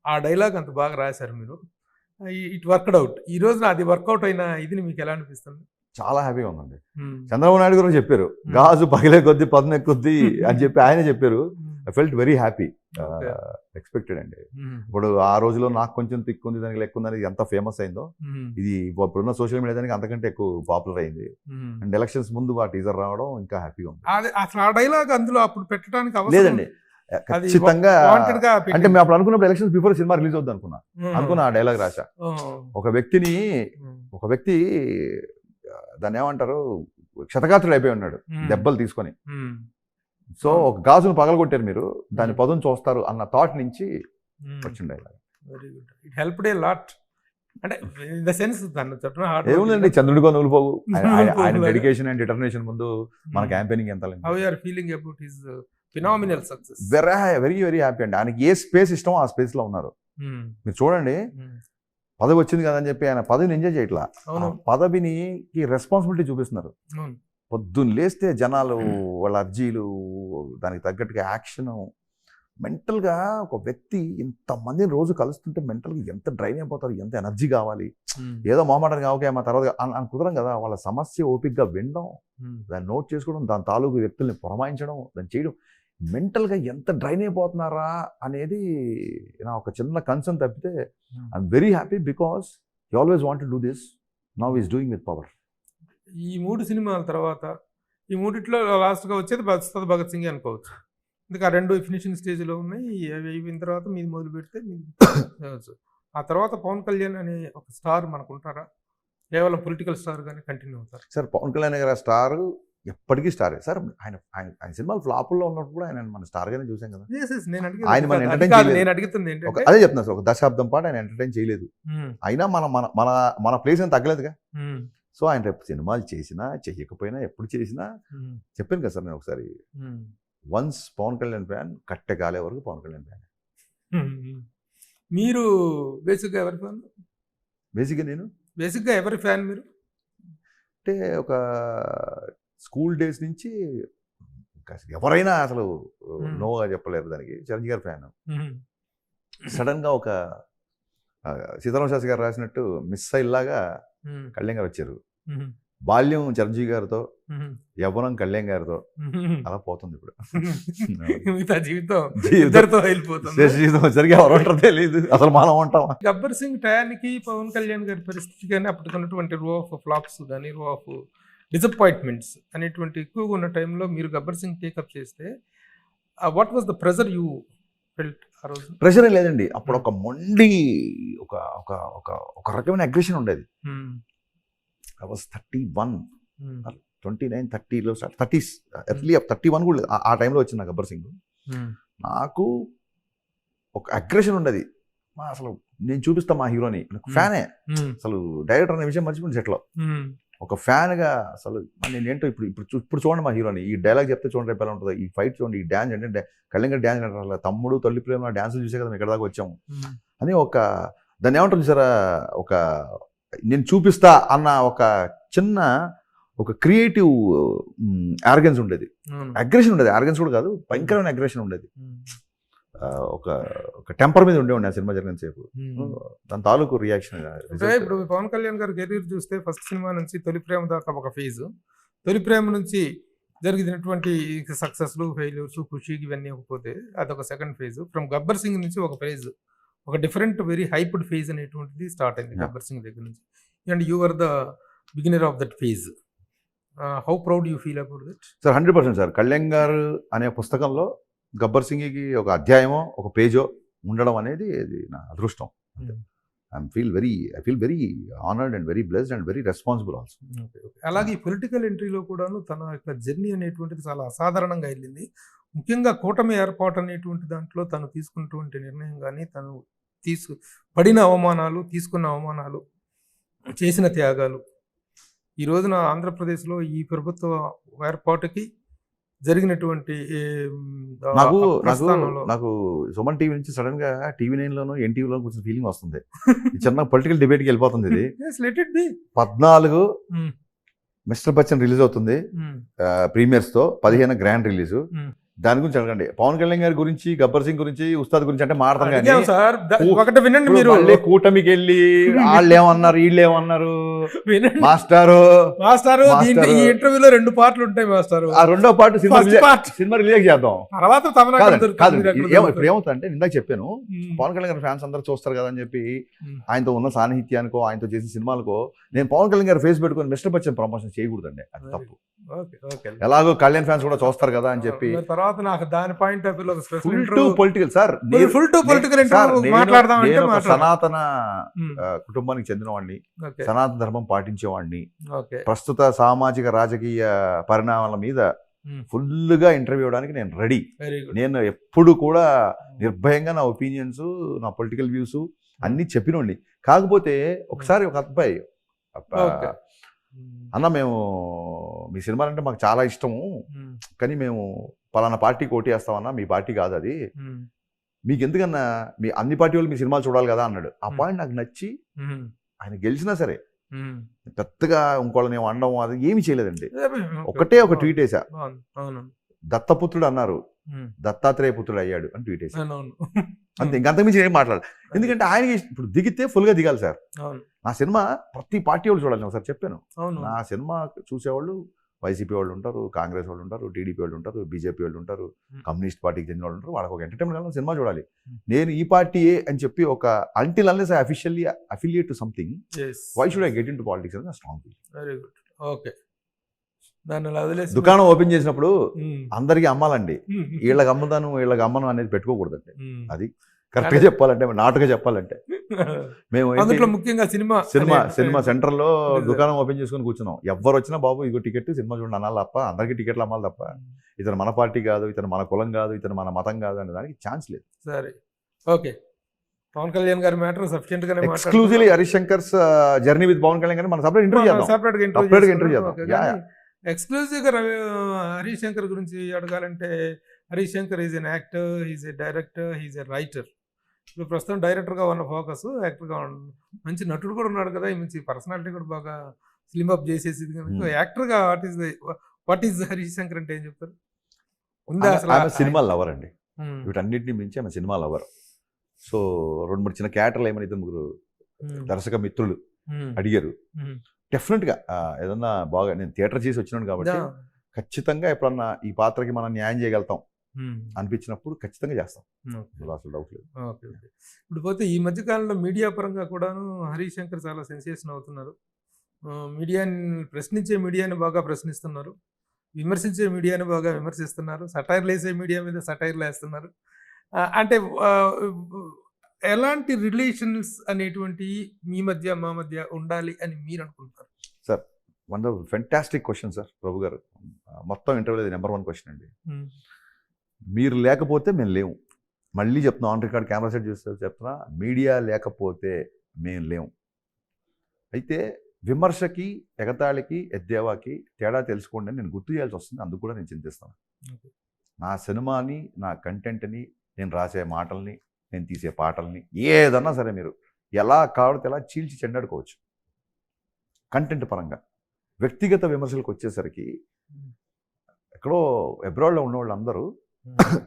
ఆ డైలాగ్ అంత బాగా రాశారు మీరు. It worked out. ఈ రోజున అది వర్కౌట్ అయిన ఇది మీకు ఎలా అనిపిస్తుంది? చాలా హ్యాపీగా ఉందండి. చంద్రబాబు నాయుడు గారు చెప్పారు గాజు పగిలే కొద్ది పదును ఎక్కుద్ది అని చెప్పి ఆయన చెప్పారు. I felt very happy. Expected అండి. ఇప్పుడు ఆ రోజులో నాకు కొంచెం తిక్కుంది దానికి లెక్కుందని ఎంత ఫేమస్ అయిందో ఇది ఇప్పుడున్న సోషల్ మీడియా దానికి అంతకంటే ఎక్కువ పాపులర్ అయింది. అండ్ ఎలక్షన్స్ ముందు ఆ టీజర్ రావడం ఇంకా హ్యాపీగా ఉంది. అసలు ఆ డైలాగ్ అందులో అప్పుడు పెట్టడానికి లేదండి, ఖచ్చితంగా. అంటే మేము అప్పుడు అనుకున్నప్పుడు ఎలక్షన్స్ బిఫోర్ సినిమా రిలీజ్ అవుద్ది అనుకున్నా ఆ డైలాగ్ రాశా. ఒక వ్యక్తి దాన్ని ఏమంటారు, క్షతగాత్రుడు అయిపోయి ఉన్నాడు దెబ్బలు తీసుకొని. సో ఒక గాజును పగలగొట్టారు మీరు, దాని పదును చూస్తారు అన్న థాట్ నుంచి వచ్చింది dialogue. Very good. It helped a lot. అంటే ఇన్ ద సెన్స్ ఏముందండి, చంద్రుడిగా నూలుపోవు. ఆయన డెడికేషన్ అండ్ డిటర్మినేషన్ ముందు మన క్యాంపెయినింగ్ ఎంత. How you are feeling about his phenomenal success? Very very happy అండి. ఆయనకి ఏ స్పేస్ ఇష్టమో ఆ స్పేస్ లో ఉన్నారు. మీరు చూడండి, పదవి వచ్చింది కదా అని చెప్పి ఆయన పదవిని ఎంజాయ్ చేయట్లా, పదవిని రెస్పాన్సిబిలిటీ చూపిస్తున్నారు. పొద్దున్న లేస్తే జనాలు వాళ్ళ అర్జీలు, దానికి తగ్గట్టుగా యాక్షన్. మెంటల్గా ఒక వ్యక్తి ఇంతమందిని రోజు కలుస్తుంటే మెంటల్గా ఎంత డ్రైన్ అయిపోతారు, ఎంత ఎనర్జీ కావాలి. ఏదో మాట్లాడడానికి ఓకే మా తర్వాత అని కుదరం కదా. వాళ్ళ సమస్య ఓపికగా వినడం, దాన్ని నోట్ చేసుకోవడం, దాని తాలూకు వ్యక్తుల్ని పురమాయించడం, దాన్ని చేయడం, మెంటల్గా ఎంత డ్రైన్ అయిపోతున్నారా అనేది నా ఒక చిన్న కన్సర్న్. తప్పితే I'm very happy because he always want to do this. Now is doing with power. ఈ 3 సినిమాల తర్వాత ఈ మూడిట్లో లాస్ట్గా వచ్చేది భగత్ సింగ్ అనుకోవచ్చు. అందుకే ఆ 2 ఫినిషింగ్ స్టేజ్లో ఉన్నాయి. అవి అయిపోయిన తర్వాత మీరు మొదలు పెడితే మీరు ఆ తర్వాత పవన్ కళ్యాణ్ అనే ఒక స్టార్ మనకు ఉంటారా? కేవలం పొలిటికల్ స్టార్ కానీ కంటిన్యూ అవుతారు? సార్ పవన్ కళ్యాణ్ గారు స్టార్ ఎప్పటికీ స్టారే సార్. ఆయన సినిమాలు ఫ్లాపుల్లో ఉన్నప్పుడు ఆయన మన స్టార్ గానే చూసాం కదా. ఆయన మన ఎంటర్టైన్ అడుగుతుంది అదే చెప్తున్నా సార్, ఒక దశాబ్దం పాటు ఆయన ఎంటర్టైన్ చేయలేదు. అయినా మన ప్లేస్ ఏం తగ్గలేదుగా. సో ఆయన రేపు సినిమాలు చేసినా చేయకపోయినా ఎప్పుడు చేసినా చెప్పాను కదా సార్ నేను ఒకసారి, వన్స్ పవన్ కళ్యాణ్ ఫ్యాన్ కట్టె కాలే వరకు పవన్ కళ్యాణ్ ఫ్యాన్. మీరు బేసిక్గా ఎవరి ఫ్యాన్? బేసిక్గా ఎవరి ఫ్యాన్ మీరు? అంటే ఒక స్కూల్ డేస్ నుంచి ఎవరైనా అసలు నోగా చెప్పలేరు దానికి. చిరంజీవి గారి ఫ్యాన్. సడన్గా ఒక సీతారామ శాస్త్రి గారు రాసినట్టు మిస్సైల్ లాగా కళ్యాణ్ గారు వచ్చారు. బాల్యం చిరంజీవి గారితో, యవ్వనం కళ్యాణ్ గారితో అలా పోతుంది ఇప్పుడు. జీవితం సరిగా ఎవరు తెలియదు, అసలు మనం ఉంటాం. గబ్బర్ సింగ్ టయానికి పవన్ కళ్యాణ్ గారి పరిస్థితి కానీ అప్పటికున్నటువంటి రో ఆఫ్ ఫ్లాప్స్ కానీ రో ఆఫ్ డిసప్పాయింట్మెంట్స్ అనేటువంటి ఎక్కువగా ఉన్న టైంలో మీరు గబ్బర్ సింగ్ టేకప్ చేస్తే what was the pressure you felt? ఆ రోజు ప్రెషర్ ఏం లేదండి. అప్పుడు ఒక మొండి ఒక రకమైన అగ్రెషన్ ఉండేది. I was 31, 29, 30లో స్టార్ట్, 30s ఎర్లీ 31 కూడా లేదు ఆ టైంలో వచ్చింది నాకు గబ్బర్ సింగ్. నాకు ఒక అగ్రెషన్ ఉండేది. అసలు నేను చూపిస్తా మా హీరోని, ఫ్యానే. అసలు డైరెక్టర్ అనే విషయం మర్చిపోయింది సెట్లో. ఒక ఫ్యాన్గా అసలు నేనేంటో ఇప్పుడు చూడండి మా హీరోని, ఈ డైలాగ్ చెప్తే చూడండి రేపు ఎలా ఉంటుంది, ఈ ఫైట్ చూడండి, ఈ డ్యాన్స్ అంటే కళ్యాణ్ గారు డ్యాన్స్ అంటారు, తమ్ముడు తల్లి ప్రేమ డ్యాన్సులు చూసే కదా ఇక్కడ దాకా వచ్చాము అని ఒక దాన్ని ఏమంటుంది చూసారా, ఒక నేను చూపిస్తా అన్న ఒక చిన్న ఒక క్రియేటివ్ ఆర్గన్స్ ఉండేది, అగ్రెషన్ ఉండేది. ఆర్గన్స్ కూడా కాదు, భయంకరమైన అగ్రెషన్ ఉండేది. ఒక టెంపర్ మీద ఉండే ఆ సినిమా జరిగిన సేపు. దాని తాలూకు రియాక్షన్. ఇప్పుడు పవన్ కళ్యాణ్ గారు కెరీర్ చూస్తే ఫస్ట్ సినిమా నుంచి తొలి ప్రేమ దాకా ఒక ఫేజ్, తొలి ప్రేమ నుంచి జరిగినటువంటి సక్సెస్లు ఫెయిల్యూర్స్ ఖుషి ఇవన్నీ పోతే అదొక second phase. From Gabbar Singh నుంచి ఒక ఫేజ్, ఒక డిఫరెంట్ వెరీ హైప్డ్ ఫేజ్ అనేటువంటిది స్టార్ట్ అయింది గబ్బర్ సింగ్ దగ్గర నుంచి. And you are the beginner of that phase. How proud you feel about that? Sir 100% sir. Kalyan garu అనే పుస్తకంలో గబ్బర్ సింగ్కి ఒక అధ్యాయమో ఒక పేజో ఉండడం అనేది అది నా అదృష్టం. I feel very honoured and very blessed and very responsible also. అలాగే ఈ పొలిటికల్ ఎంట్రీలో కూడాను తన యొక్క జర్నీ అనేటువంటిది చాలా అసాధారణంగా వెళ్ళింది. ముఖ్యంగా కూటమి ఏర్పాటు అనేటువంటి దాంట్లో తను తీసుకున్నటువంటి నిర్ణయం కానీ, తను పడిన అవమానాలు, తీసుకున్న అవమానాలు, చేసిన త్యాగాలు, ఈ రోజున ఆంధ్రప్రదేశ్లో ఈ ప్రభుత్వ ఏర్పాటుకి జరిగినటువంటి నాకు ప్రస్థానంలో నాకు సుమన్ టీవీ నుంచి సడన్ గా TV9లోనో ఎన్టీవీలో కొంచెం ఫీలింగ్ వస్తుంది. చిన్న పొలిటికల్ డిబేట్కి వెళ్ళిపోతుంది ఇది. Yes, let it be. 14 Mm. Mister Bachchan release అవుతుంది ప్రీమియర్స్ తో, 15 గ్రాండ్ రిలీజ్. దాని గురించి అడగండి. పవన్ కళ్యాణ్ గారి గురించి, గబ్బర్ సింగ్ గురించి, ఉస్తాద్ గురించి అంటే మాడతాం కానీ అడిగాం సార్. ఒకటి వినండి మీరు. మళ్ళీ కూటమికి వెళ్ళి వాళ్ళు ఏమన్నారు వీళ్ళు ఏమన్నారు వినండి మాస్టారు మాస్టారు. దీంట్లో ఈ ఇంటర్వ్యూలో 2 పార్ట్లు ఉంటాయి మాస్టారు. ఆ రెండో part First part. Cinema release చేద్దాం. తర్వాత తమన్నా కాదు దొరుకుతుంది. ఇప్పుడు ఏమవుతుందంటే ఇందాక చెప్పాను, పవన్ కళ్యాణ్ గారి ఫ్యాన్స్ అందరూ చూస్తారు కదా అని చెప్పి ఆయనతో ఉన్న సాన్నిహిత్యానికో ఆయనతో చేసిన సినిమాలకో నేను పవన్ కళ్యాణ్ గారి ఫేస్ పెట్టుకొని మిస్టర్ బచ్చన్ ప్రమోషన్ చేయకూడదండి. అది తప్పు. ఎలాగో కళ్యాణ్ ఫ్యాన్స్ కూడా చూస్తారు కదా అని చెప్పి తర్వాత నాకు దాని పాయింట్ ఆఫ్ వ్యూలో full to political sir. Full to political మాట్లాడదాం అంటే సనాతన కుటుంబానికి చెందిన వాడిని, సనాతన ధర్మం పాటించేవాడిని, ప్రస్తుత సామాజిక రాజకీయ పరిణామాల మీద ఫుల్ గా ఇంటర్వ్యూ ఇవ్వడానికి నేను రెడీ. నేను ఎప్పుడు కూడా నిర్భయంగా నా ఒపీనియన్స్, నా పొలిటికల్ వ్యూస్ అన్ని చెప్పినండి. కాకపోతే ఒకసారి ఒక అబ్బాయి అన్న మేము మీ సినిమాలు అంటే మాకు చాలా ఇష్టము, కానీ మేము పలానా పార్టీకి ఓటు వేస్తామన్నా, మీ పార్టీ కాదు అది, మీకు ఎందుకన్నా మీ అన్ని పార్టీ వాళ్ళు మీ సినిమాలు చూడాలి కదా అన్నాడు. ఆ పాయింట్ నాకు నచ్చి ఆయన గెలిచినా సరే పెద్దగా ఇంకోళ్ళని అనడం అది ఏమి చేయలేదండి. ఒకటే ఒక ట్వీట్ వేసా, దత్తపుత్రుడు అన్నారు దత్తాత్రేయ పుత్రుడు అయ్యాడు అని ట్వీట్ వేసా. అంతే, ఇంకంతకుమించి ఏం మాట్లాడాలి. ఎందుకంటే ఆయనకి ఇప్పుడు దిగితే ఫుల్గా దిగాలి సార్. నా సినిమా ప్రతి పార్టీ వాళ్ళు చూడాలి. ఒకసారి చెప్పాను, నా సినిమా చూసేవాళ్ళు వైసీపీ వాళ్ళు ఉంటారు, కాంగ్రెస్ వాళ్ళు ఉంటారు, టీడీపీ వాళ్ళు ఉంటారు, బీజేపీ వాళ్ళు ఉంటారు, కమ్యూనిస్ట్ పార్టీకి చెందిన వాళ్ళు ఉంటారు. వాళ్ళకి ఒక ఎంటర్టైన్మెంట్ కావాలి, సినిమా చూడాలి. నేను ఈ పార్టీయే అని చెప్పి ఒక until unless I officially affiliate to something, why should I get in to politics అని strong feel. Very good. Okay, దాన్ని వదిలేసి దుకాణం ఓపెన్ చేసినప్పుడు అందరికీ అమ్మాలండి, వీళ్ళకి అమ్ముతాను వీళ్ళకి అమ్మను అనేది పెట్టుకోకూడదండి. అది కరెక్ట్ గా చెప్పాలంటే, నాటుగా చెప్పాలంటే మేము ముఖ్యంగా సినిమా సెంటర్ లో దుకాణం ఓపెన్ చేసుకుని కూర్చున్నాం. ఎవరు వచ్చినా బాబు ఇగో టికెట్ సినిమా చూడండి అనాలి తప్ప, అందరికీ టికెట్లు అమ్మాలి తప్ప, ఇతను మన పార్టీ కాదు, ఇతను మన కులం కాదు, ఇతను మన మతం కాదు అనే దానికి ఛాన్స్ లేదు. సరే, ఓకే. పవన్ కళ్యాణ్ గారి మ్యాటర్ సఫిషియెంట్ గానే exclusively Harishankar's journey with Pawan Kalyan గారిని మనం సపరేట్ ఇంటర్వ్యూ చేద్దాం. ఎక్స్క్లూజివ్ గా హరీష్ శంకర్ గురించి అడగాలంటే, Harish Shankar is an actor, is a director, is a writer. ఇప్పుడు ప్రస్తుతం డైరెక్టర్గా ఉన్న ఫోకస్, యాక్టర్గా మంచి నటుడు కూడా ఉన్నాడు కదా, మంచి పర్సనాలిటీ కూడా బాగా స్లిమ్ అప్ చేసేసి యాక్టర్గా వాట్ ఈజ్ హరీష్ శంకర్ అంటే ఏం చెప్తారు? ఉందా అసలు? సినిమా లవర్ అండి, వీటన్నిటిని మించి ఆమె సినిమా లవర్. సో 2-3 చిన్న క్యారెక్టర్లు ఏమైనా 2-3 దర్శక మిత్రులు అడిగారు. డెఫినెట్గా ఏదన్నా బాగా, నేను థియేటర్ చేసి వచ్చినాను కాబట్టి ఖచ్చితంగా ఎప్పుడన్నా ఈ పాత్రకి మనం న్యాయం చేయగలుగుతాం అనిపించినప్పుడు ఖచ్చితంగా చేస్తాం, అసలు డౌట్ లేదు. ఓకే, ఇప్పుడు పోతే ఈ మధ్యకాలంలో మీడియా పరంగా కూడాను హరీష్ శంకర్ చాలా సెన్సేషన్ అవుతున్నారు. మీడియాని ప్రశ్నించే మీడియాని బాగా ప్రశ్నిస్తున్నారు, విమర్శించే మీడియాని బాగా విమర్శిస్తున్నారు, సటైర్లు వేసే మీడియా మీద సటైర్లు వేస్తున్నారు. అంటే ఎలాంటి రిలేషన్స్ అనేటువంటి మీ మధ్య మా మధ్య ఉండాలి అని మీరు అనుకుంటారు? Sir, one of fantastic question sir Prabhu గారు. మొత్తం ఇంటర్వ్యూలో నెంబర్ 1 క్వశ్చన్ అండి. మీరు లేకపోతే మేము లేవు. మళ్ళీ చెప్తున్నాం, ఆన్ రికార్డ్ కెమెరా సెట్ చూస్తే చెప్తున్నా, మీడియా లేకపోతే మేము లేవు. అయితే విమర్శకి, ఎగతాళికి, ఎద్దేవాకి తేడా తెలుసుకోండి అని నేను గుర్తు చేయాల్సి వస్తుంది. అందుకు కూడా నేను చింతిస్తాను. నా సినిమాని, నా కంటెంట్ని, నేను రాసే మాటల్ని, నేను తీసే పాటల్ని, ఏదన్నా సరే మీరు ఎలా కావాలితే ఎలా చీల్చి చెండాడుకోవచ్చు కంటెంట్ పరంగా. వ్యక్తిగత విమర్శలకు వచ్చేసరికి ఎక్కడో అబ్రాడ్లో ఉన్న వాళ్ళందరూ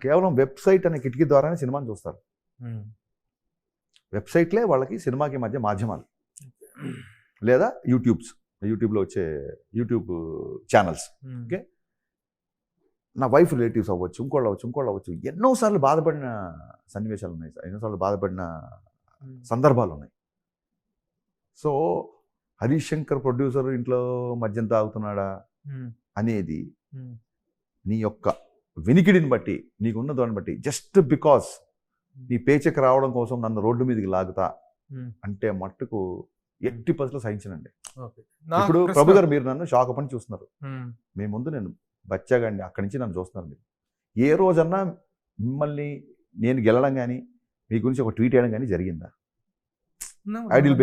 కేవలం వెబ్సైట్ అనే కిటికీ ద్వారానే సినిమాని చూస్తారు. వెబ్సైట్లే వాళ్ళకి సినిమాకి మధ్య మాధ్యమాలు, లేదా యూట్యూబ్లో వచ్చే యూట్యూబ్ ఛానల్స్. ఓకే, నా వైఫ్ రిలేటివ్స్ అవ్వచ్చు, ఇంకోళ్ళు అవ్వచ్చు. ఎన్నోసార్లు బాధపడిన సన్నివేశాలు ఉన్నాయి, ఎన్నోసార్లు బాధపడిన సందర్భాలు ఉన్నాయి. సో హరీష్ శంకర్ ప్రొడ్యూసర్ ఇంట్లో మద్యం తాగుతున్నాడా, అనేది నీ యొక్క వినికిడిని బట్టి, నీకున్న దాన్ని బట్టి, జస్ట్ బికాస్ నీ పేచెక్ రావడం కోసం నన్ను రోడ్డు మీదకి లాగుతా అంటే మట్టుకు ఎట్టి పరిస్థితులు సహించనండి. ఇప్పుడు ప్రభు గారు మీరు నన్ను షాక్ పని చూస్తున్నారు, మీ ముందు నేను బచ్చాగాండి, అక్కడి నుంచి నన్ను చూస్తున్నారు. మీరు ఏ రోజన్నా మిమ్మల్ని నేను గెలడం కానీ మీ గురించి ఒక ట్వీట్ చేయడం కానీ జరిగిందా? ఐడిల్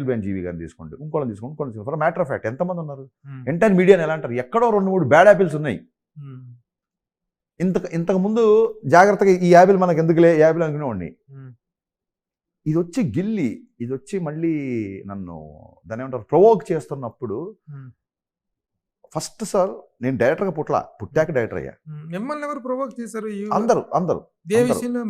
బెన్ జీవి గారిని తీసుకోండి, ఇంకోళ్ళని తీసుకోండి, ఫర్ మ్యాటర్ ఆఫ్ ఫ్యాక్ట్ ఎంతమంది ఉన్నారు? ఎంటైర్ మీడియాని ఎలా అంటారు? ఎక్కడో 2-3 బ్యాడ్ యాపిల్స్ ఉన్నాయి. ఇంతకు ముందు జాగ్రత్తగా ఈ యాపిల్ మనకు ఎందుకులే యాపిల్ అనుకునేవాడిని. ఇది వచ్చి గిల్లి, ఇది వచ్చి మళ్ళీ నన్ను దాని ఏమంటారు ప్రొవోక్ చేస్తున్నప్పుడు ఫస్ట్ సార్ నేను డైరెక్టర్గా పుట్టాక డైరెక్టర్ అయ్యా. మిమ్మల్ని ఎవరు ప్రొవోక్ చేశారు? అందరూ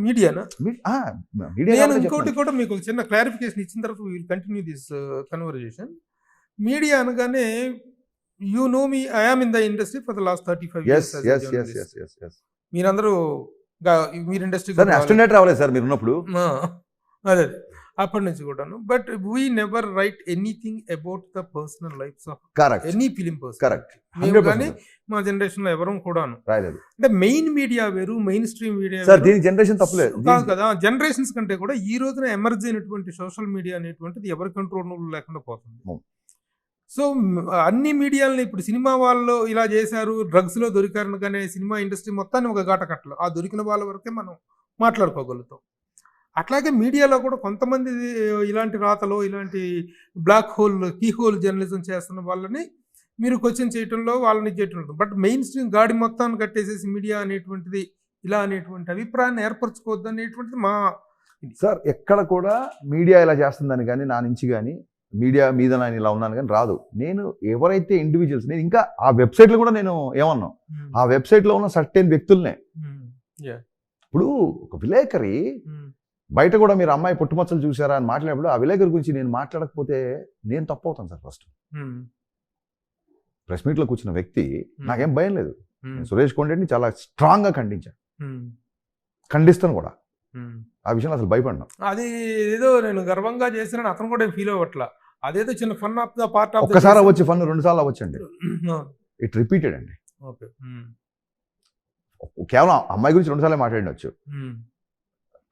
మీడియానా? మీడియా. ఇంకోటి కూడా మీకు చిన్న క్లారిఫికేషన్ ఇచ్చిన తర్వాత will continue this conversation. Media అనగానే you know me, I am in the industry for the last 35 years. మీరందరూ మీరు ఇండస్ట్రీ అసిస్టెంట్ రావలేదు సార్ మీరు ఉన్నప్పుడు. అదే అప్పటి నుంచి కూడాను. But we never write anything about the personal lives of any film person. Correct. మేము కానీ మా జనరేషన్ లో ఎవరు కూడాను రాయలేదు. అంటే మెయిన్ మీడియా వేరు, మెయిన్ స్ట్రీమ్ మీడియా సార్. దీని జనరేషన్ తప్పలేదు కాదు కదా. జనరేషన్స్ కంటే కూడా ఈ రోజున ఎమర్జ్ అయినటువంటి సోషల్ మీడియా అనేటువంటిది ఎవరి కంట్రోల్ లేకుండా పోతుంది. సో అన్ని మీడియాలని ఇప్పుడు సినిమా వాళ్ళు ఇలా చేశారు, డ్రగ్స్ లో దొరికారు కానీ సినిమా ఇండస్ట్రీ మొత్తాన్ని ఒక గాట కట్టలు ఆ దొరికిన వాళ్ళ వరకే మనం మాట్లాడుకోగలుగుతాం. అట్లాగే మీడియాలో కూడా కొంతమంది ఇలాంటి రాతలో, ఇలాంటి black hole, key hole journalism చేస్తున్న వాళ్ళని మీరు క్వశ్చన్ చేయటంలో వాళ్ళని చేయటం. బట్ మెయిన్ స్ట్రీమ్ గాడి మొత్తాన్ని కట్టేసేసి మీడియా అనేటువంటిది ఇలా అనేటువంటి అభిప్రాయాన్ని ఏర్పరచుకోవద్దు అనేటువంటిది మా సార్. ఎక్కడ కూడా మీడియా ఇలా చేస్తుందని కానీ నా నుంచి కానీ మీడియా మీద నేను ఇలా ఉన్నాను కానీ రాదు. నేను ఎవరైతే ఇండివిజువల్స్, నేను ఇంకా ఆ వెబ్సైట్లో కూడా నేను ఏమన్నా ఆ వెబ్సైట్లో ఉన్న సర్టెన్ వ్యక్తులనే. ఇప్పుడు ఒక విలేకరి బయట కూడా మీరు అమ్మాయి పుట్టుమచ్చలు చూసారా అని మాట్లాడినప్పుడు ఆ విలేకరి గురించి నేను మాట్లాడకపోతే నేను తప్పు అవుతాను సార్. ఫస్ట్ ప్రెస్ మీట్లో కూర్చున్న వ్యక్తి నాకేం భయం లేదు. సురేష్ కొండేటిని చాలా స్ట్రాంగ్గా ఖండిస్తాను కూడా. ఆ విషయంలో అసలు భయపడినా. అది ఏదో నేను గర్వంగా చేసిన అతను కూడా ఫీల్ అవ్వట్లా. అదేదో చిన్న fun of the part of. ఒక్కసారి అవ్వచ్చు ఫన్, 2 సార్లు అవ్వచ్చండి. ఇట్ రిపీటెడ్ అండి. కేవలం అమ్మాయి గురించి 2 సార్లు మాట్లాడినవచ్చు.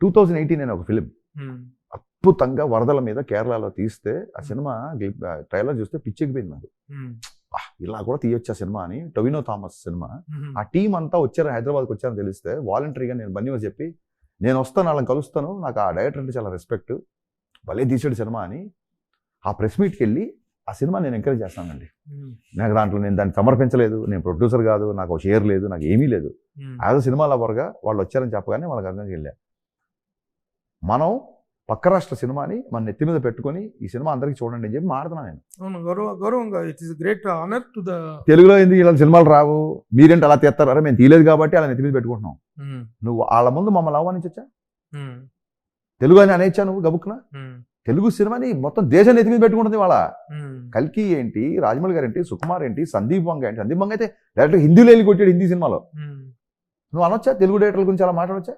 2018 నేను ఒక ఫిలిం అద్భుతంగా వరదల మీద కేరళలో తీస్తే ఆ సినిమా ట్రైలర్ చూస్తే పిచ్చెక్కిపోయింది నాకు. ఇలా కూడా తీయొచ్చు ఆ సినిమా అని. Tovino Thomas cinema. ఆ టీం అంతా వచ్చారు, హైదరాబాద్కి వచ్చారని తెలిస్తే వాలంటరీగా నేను బన్నీవర్ చెప్పి నేను వస్తాను, వాళ్ళని కలుస్తాను, నాకు ఆ డైరెక్టర్ అంటే చాలా రెస్పెక్ట్, భలే తీసాడు సినిమా అని ఆ ప్రెస్ మీట్కి వెళ్ళి ఆ సినిమా నేను ఎంకరేజ్ చేస్తానండి. నాకు దాంట్లో నేను దాన్ని సమర్పించలేదు, నేను ప్రొడ్యూసర్ కాదు, నాకు ఒక షేర్ లేదు, నాకు ఏమీ లేదు. యాజ్ సినిమా లవర్గా వాళ్ళు వచ్చారని చెప్పగానే వాళ్ళకి అర్థంకి వెళ్ళా. మనం పక్క రాష్ట్ర సినిమాని మన నెత్తి మీద పెట్టుకొని ఈ సినిమా అందరికీ చూడండి అని చెప్పి మాట్లాడుతున్నాను నేను. గౌరవంగా it is great honour to the. తెలుగులో ఎందుకు ఇలా సినిమాలు రావు, మీరేంటి అలా తీస్తారు? అరే మేము తీయలేదు కాబట్టి అలా నెత్తి మీద పెట్టుకుంటున్నాం. నువ్వు వాళ్ళ ముందు మమ్మల్ని ఆహ్వానించొచ్చా? తెలుగు అని అనేచ్చా నువ్వు గబుక్కున? తెలుగు సినిమాని మొత్తం దేశం నెత్తి మీద పెట్టుకుంటుంది వాళ్ళ. కల్కి ఏంటి, రాజమౌళి గారు ఏంటి, సుకుమార్ ఏంటి, సందీప్ వంగ ఏంటి. సందీప్ వంగ అయితే డైరెక్టర్ హిందీలో వెళ్ళి కొట్టాడు హిందీ సినిమాలో. నువ్వు అనొచ్చా తెలుగు డైరెక్టర్ల గురించి అలా మాట్లాడొచ్చా?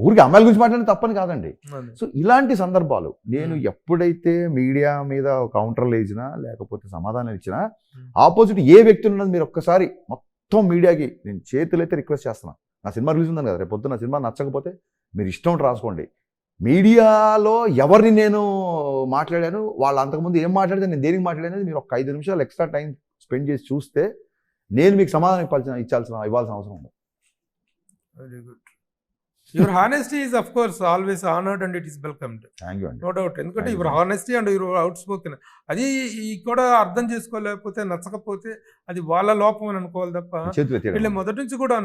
ఊరికి అమ్మాయిల గురించి మాట్లాడిన తప్పని కాదండి. సో ఇలాంటి సందర్భాలు నేను ఎప్పుడైతే మీడియా మీద కౌంటర్లు వేసినా లేకపోతే సమాధానం ఇచ్చినా ఆపోజిట్ ఏ వ్యక్తి ఉన్నది మీరు ఒక్కసారి మొత్తం మీడియాకి నేను చేతులైతే రిక్వెస్ట్ చేస్తున్నాను. నా సినిమా రిలీజ్ ఉందని కదా, రేపు పొద్దున్న సినిమా నచ్చకపోతే మీరు ఇష్టం రాసుకోండి. మీడియాలో ఎవరిని నేను మాట్లాడాను, వాళ్ళు అంతకుముందు ఏం మాట్లాడితే నేను దేనికి మాట్లాడేది మీరు ఒక 5 నిమిషాలు ఎక్స్ట్రా టైం స్పెండ్ చేసి చూస్తే నేను మీకు సమాధానం ఇవ్వాల్సిన అవసరం ఉంది. Very good. Your honesty is of course always honored and it is welcomed. Thank you. No doubt. ఎందుకంటే your honesty and your outspoken అది కూడా అర్థం చేసుకోలేకపోతే, నచ్చకపోతే అది వాళ్ళ లోపం అని అనుకోవాలి తప్ప వీళ్ళ మొదటి నుంచి కూడా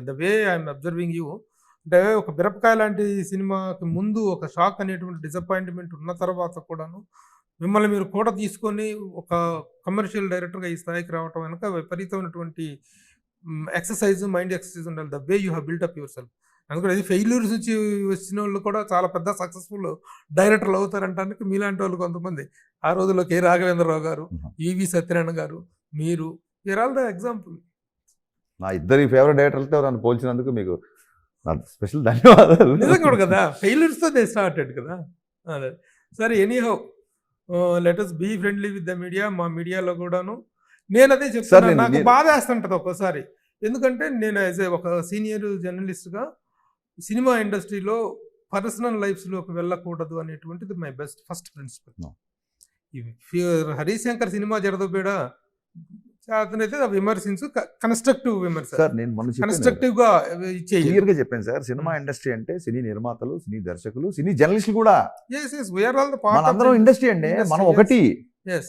the way I'm observing you అంటే ఒక బిరపకాయ లాంటి సినిమాకి ముందు ఒక షాక్ అనేటువంటి డిసప్పాయింట్మెంట్ ఉన్న తర్వాత కూడాను మిమ్మల్ని మీరు కూడా తీసుకొని ఒక కమర్షియల్ డైరెక్టర్గా ఈ స్థాయికి రావటం వెనక విపరీతమైనటువంటి ఎక్సర్సైజ్, మైండ్ ఎక్సర్సైజ్ ఉండాలి. The way you have built up your self. అందుకని అది ఫెయిల్యూర్స్ నుంచి వచ్చిన వాళ్ళు కూడా చాలా పెద్ద సక్సెస్ఫుల్ డైరెక్టర్లు అవుతారంటానికి మీలాంటి వాళ్ళు కొంతమంది. ఆ రోజుల్లో కె రాఘవేంద్రరావు గారు, ఈవి సత్యనారాయణ గారు, మీరు ఆల్ ద ఎగ్జాంపుల్. నా ఇద్దరి ఫేవరెట్ డైరెక్టర్లతో నన్ను పోల్చినందుకు మీకు స్పెషల్ ధన్యవాదాలు. నిజంగా కూడా కదా, ఫెయిల్యూర్స్తో దే స్టార్టెడ్ కదా. అదే సరే, anyhow let us be friendly with the media. మా మీడియాలో కూడాను నేను అదే చెప్తాను, నాకు నేను- బాధ వేస్తుంటది ఒక్కోసారి. ఎందుకంటే నేను యాజ్ ఒక సీనియర్ జర్నలిస్ట్గా సినిమా ఇండస్ట్రీలో పర్సనల్ లైఫ్స్లోకి వెళ్ళకూడదు అనేటువంటిది my best first principle. No. Harishankar cinema జరదబేడ అతనైతే విమర్శించు, కన్స్ట్రక్టివ్ విమర్శ, సార్ నేను మొన్న చెప్పాను కన్స్ట్రక్టివ్ గా చేయాలి. క్లియర్ గా చెప్పాను సార్, సినిమా ఇండస్ట్రీ అంటే సినీ నిర్మాతలు, సినీ దర్శకులు, సినీ జర్నలిస్టులు కూడా Yes, yes, we are all the part of మనందరం the ఇండస్ట్రీ అండి, industry, మనం yes. ఒకటి. Yes.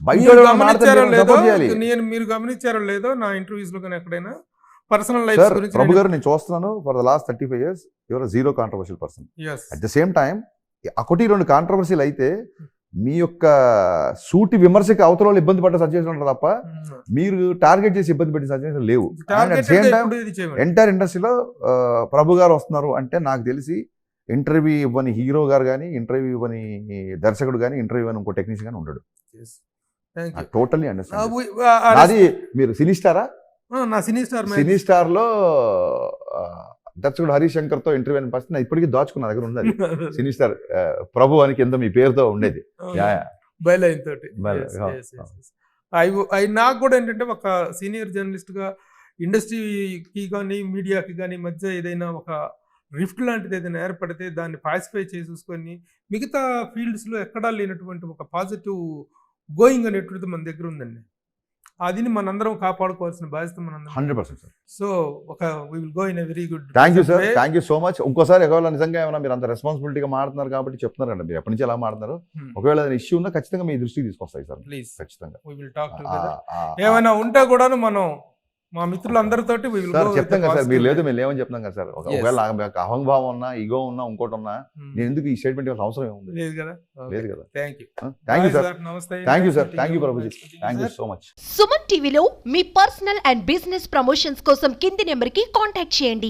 బయట మీరు వాళ్ళు గమనించారో మాట్లాడితే లేదో, support చేయాలి. మీరు గమనించారో లేదో నా ఇంటర్వ్యూస్ లో కానీ ఎక్కడైనా పర్సనల్ లైఫ్ సార్ గురించి ప్రభు గారు నేను చూస్తున్నాను for the last 35 years your zero controversial person. Yes. At the same time ఒకటి రెండు కాంట్రవర్సీలు అయితే మీ యొక్క సూటి విమర్శకి అవతల వాళ్ళు ఇబ్బంది పడ్డ సజెషన్ ఉంటారు తప్ప మీరు టార్గెట్ చేసి ఇబ్బంది పెట్టిన సజెషన్ లేవు. Targeted సేమ్ గా టైం ఎప్పుడు ఇది చేయండి. ఎంటైర్ ఇండస్ట్రీలో ప్రభు గారు వస్తున్నారు అంటే నాకు తెలిసి ఇంటర్వ్యూ ఇవ్వని హీరో గారు కానీ, ఇంటర్వ్యూ ఇవ్వని దర్శకుడు కానీ, ఇంటర్వ్యూ ఇవ్వని ఇంకో టెక్నీషియన్ కానీ ఉండడు. Yes. Thank you. Totally understand. ఆ అది మీరు సినీ స్టారా? నా సినీ స్టార్ సినీ స్టార్ లో దర్శకుడు హరీష్ శంకర్ తో ఇంటర్వ్యూ అని ఫస్ట్ ఇప్పటికీ దాచుకున్న దగ్గర ఉంది. అది సినీ స్టార్ ప్రభు అని కింద మీ పేరుతో ఉండేది. బయలైన్ తోటి. బయలైన్, Yes, yeah. yes, yes, yes. అవి నాకు కూడా ఏంటంటే ఒక సీనియర్ జర్నలిస్ట్ గా ఇండస్ట్రీకి కానీ మీడియాకి కానీ మధ్య ఏదైనా ఒక రిఫ్ట్ లాంటిది ఏదైనా ఏర్పడితే దాన్ని పాసిఫై చేసేసుకొని మిగతా ఫీల్డ్స్ లో ఎక్కడా లేనటువంటి ఒక పాజిటివ్ గోయింగ్ అనేటువంటిది మన దగ్గర ఉందండి. అదిని మనందరం కాపాడుకోవాల్సిన బాధ్యత మనందరం. 100% సార్. సో ఒక we will go in a very good. Thank you sir, thank you so much. ఇంకోసారి ఒకవేళ నిజంగా ఏమైనా మీరు అంత రెస్పాన్సిబిలిటీగా మాట్లాడుతున్నారు కాబట్టి చెప్తున్నారు కదా, మీరు ఎప్పటి నుంచి ఎలా మాట్లాడుతున్నారు, ఒకవేళ ఏదైనా ఇష్యూ ఉన్నా ఖచ్చితంగా మీ దృష్టికి తీసుకొస్తాయి సార్, ప్లీజ్. ఖచ్చితంగా. We will talk together. ఏమైనా ఉంటే కూడా మనం మా మిత్రులందరితోటి వి విల్ సార్ గో. చెప్తాం కదా సార్, మీరు లేదు మేము లేవని చెప్తాం కదా సార్. ఒకవేళ నాకు అహంభావం ఉన్నా, ఈగో ఉన్నా, ఇంకోటి ఉన్నా, నేను ఎందుకు ఈ స్టేట్మెంట్ ఇవ్వాల్సిన అవసరం ఏముంది? లేదు కదా. లేదు కదా. Thank you. Thank you sir. నమస్తే. Thank you sir. Thank you Prabhuji. Thank you so much. Suman టీవీలో మీ పర్సనల్ అండ్ బిజినెస్ ప్రమోషన్స్ కోసం కింది నెంబర్కి కాంటాక్ట్ చేయండి.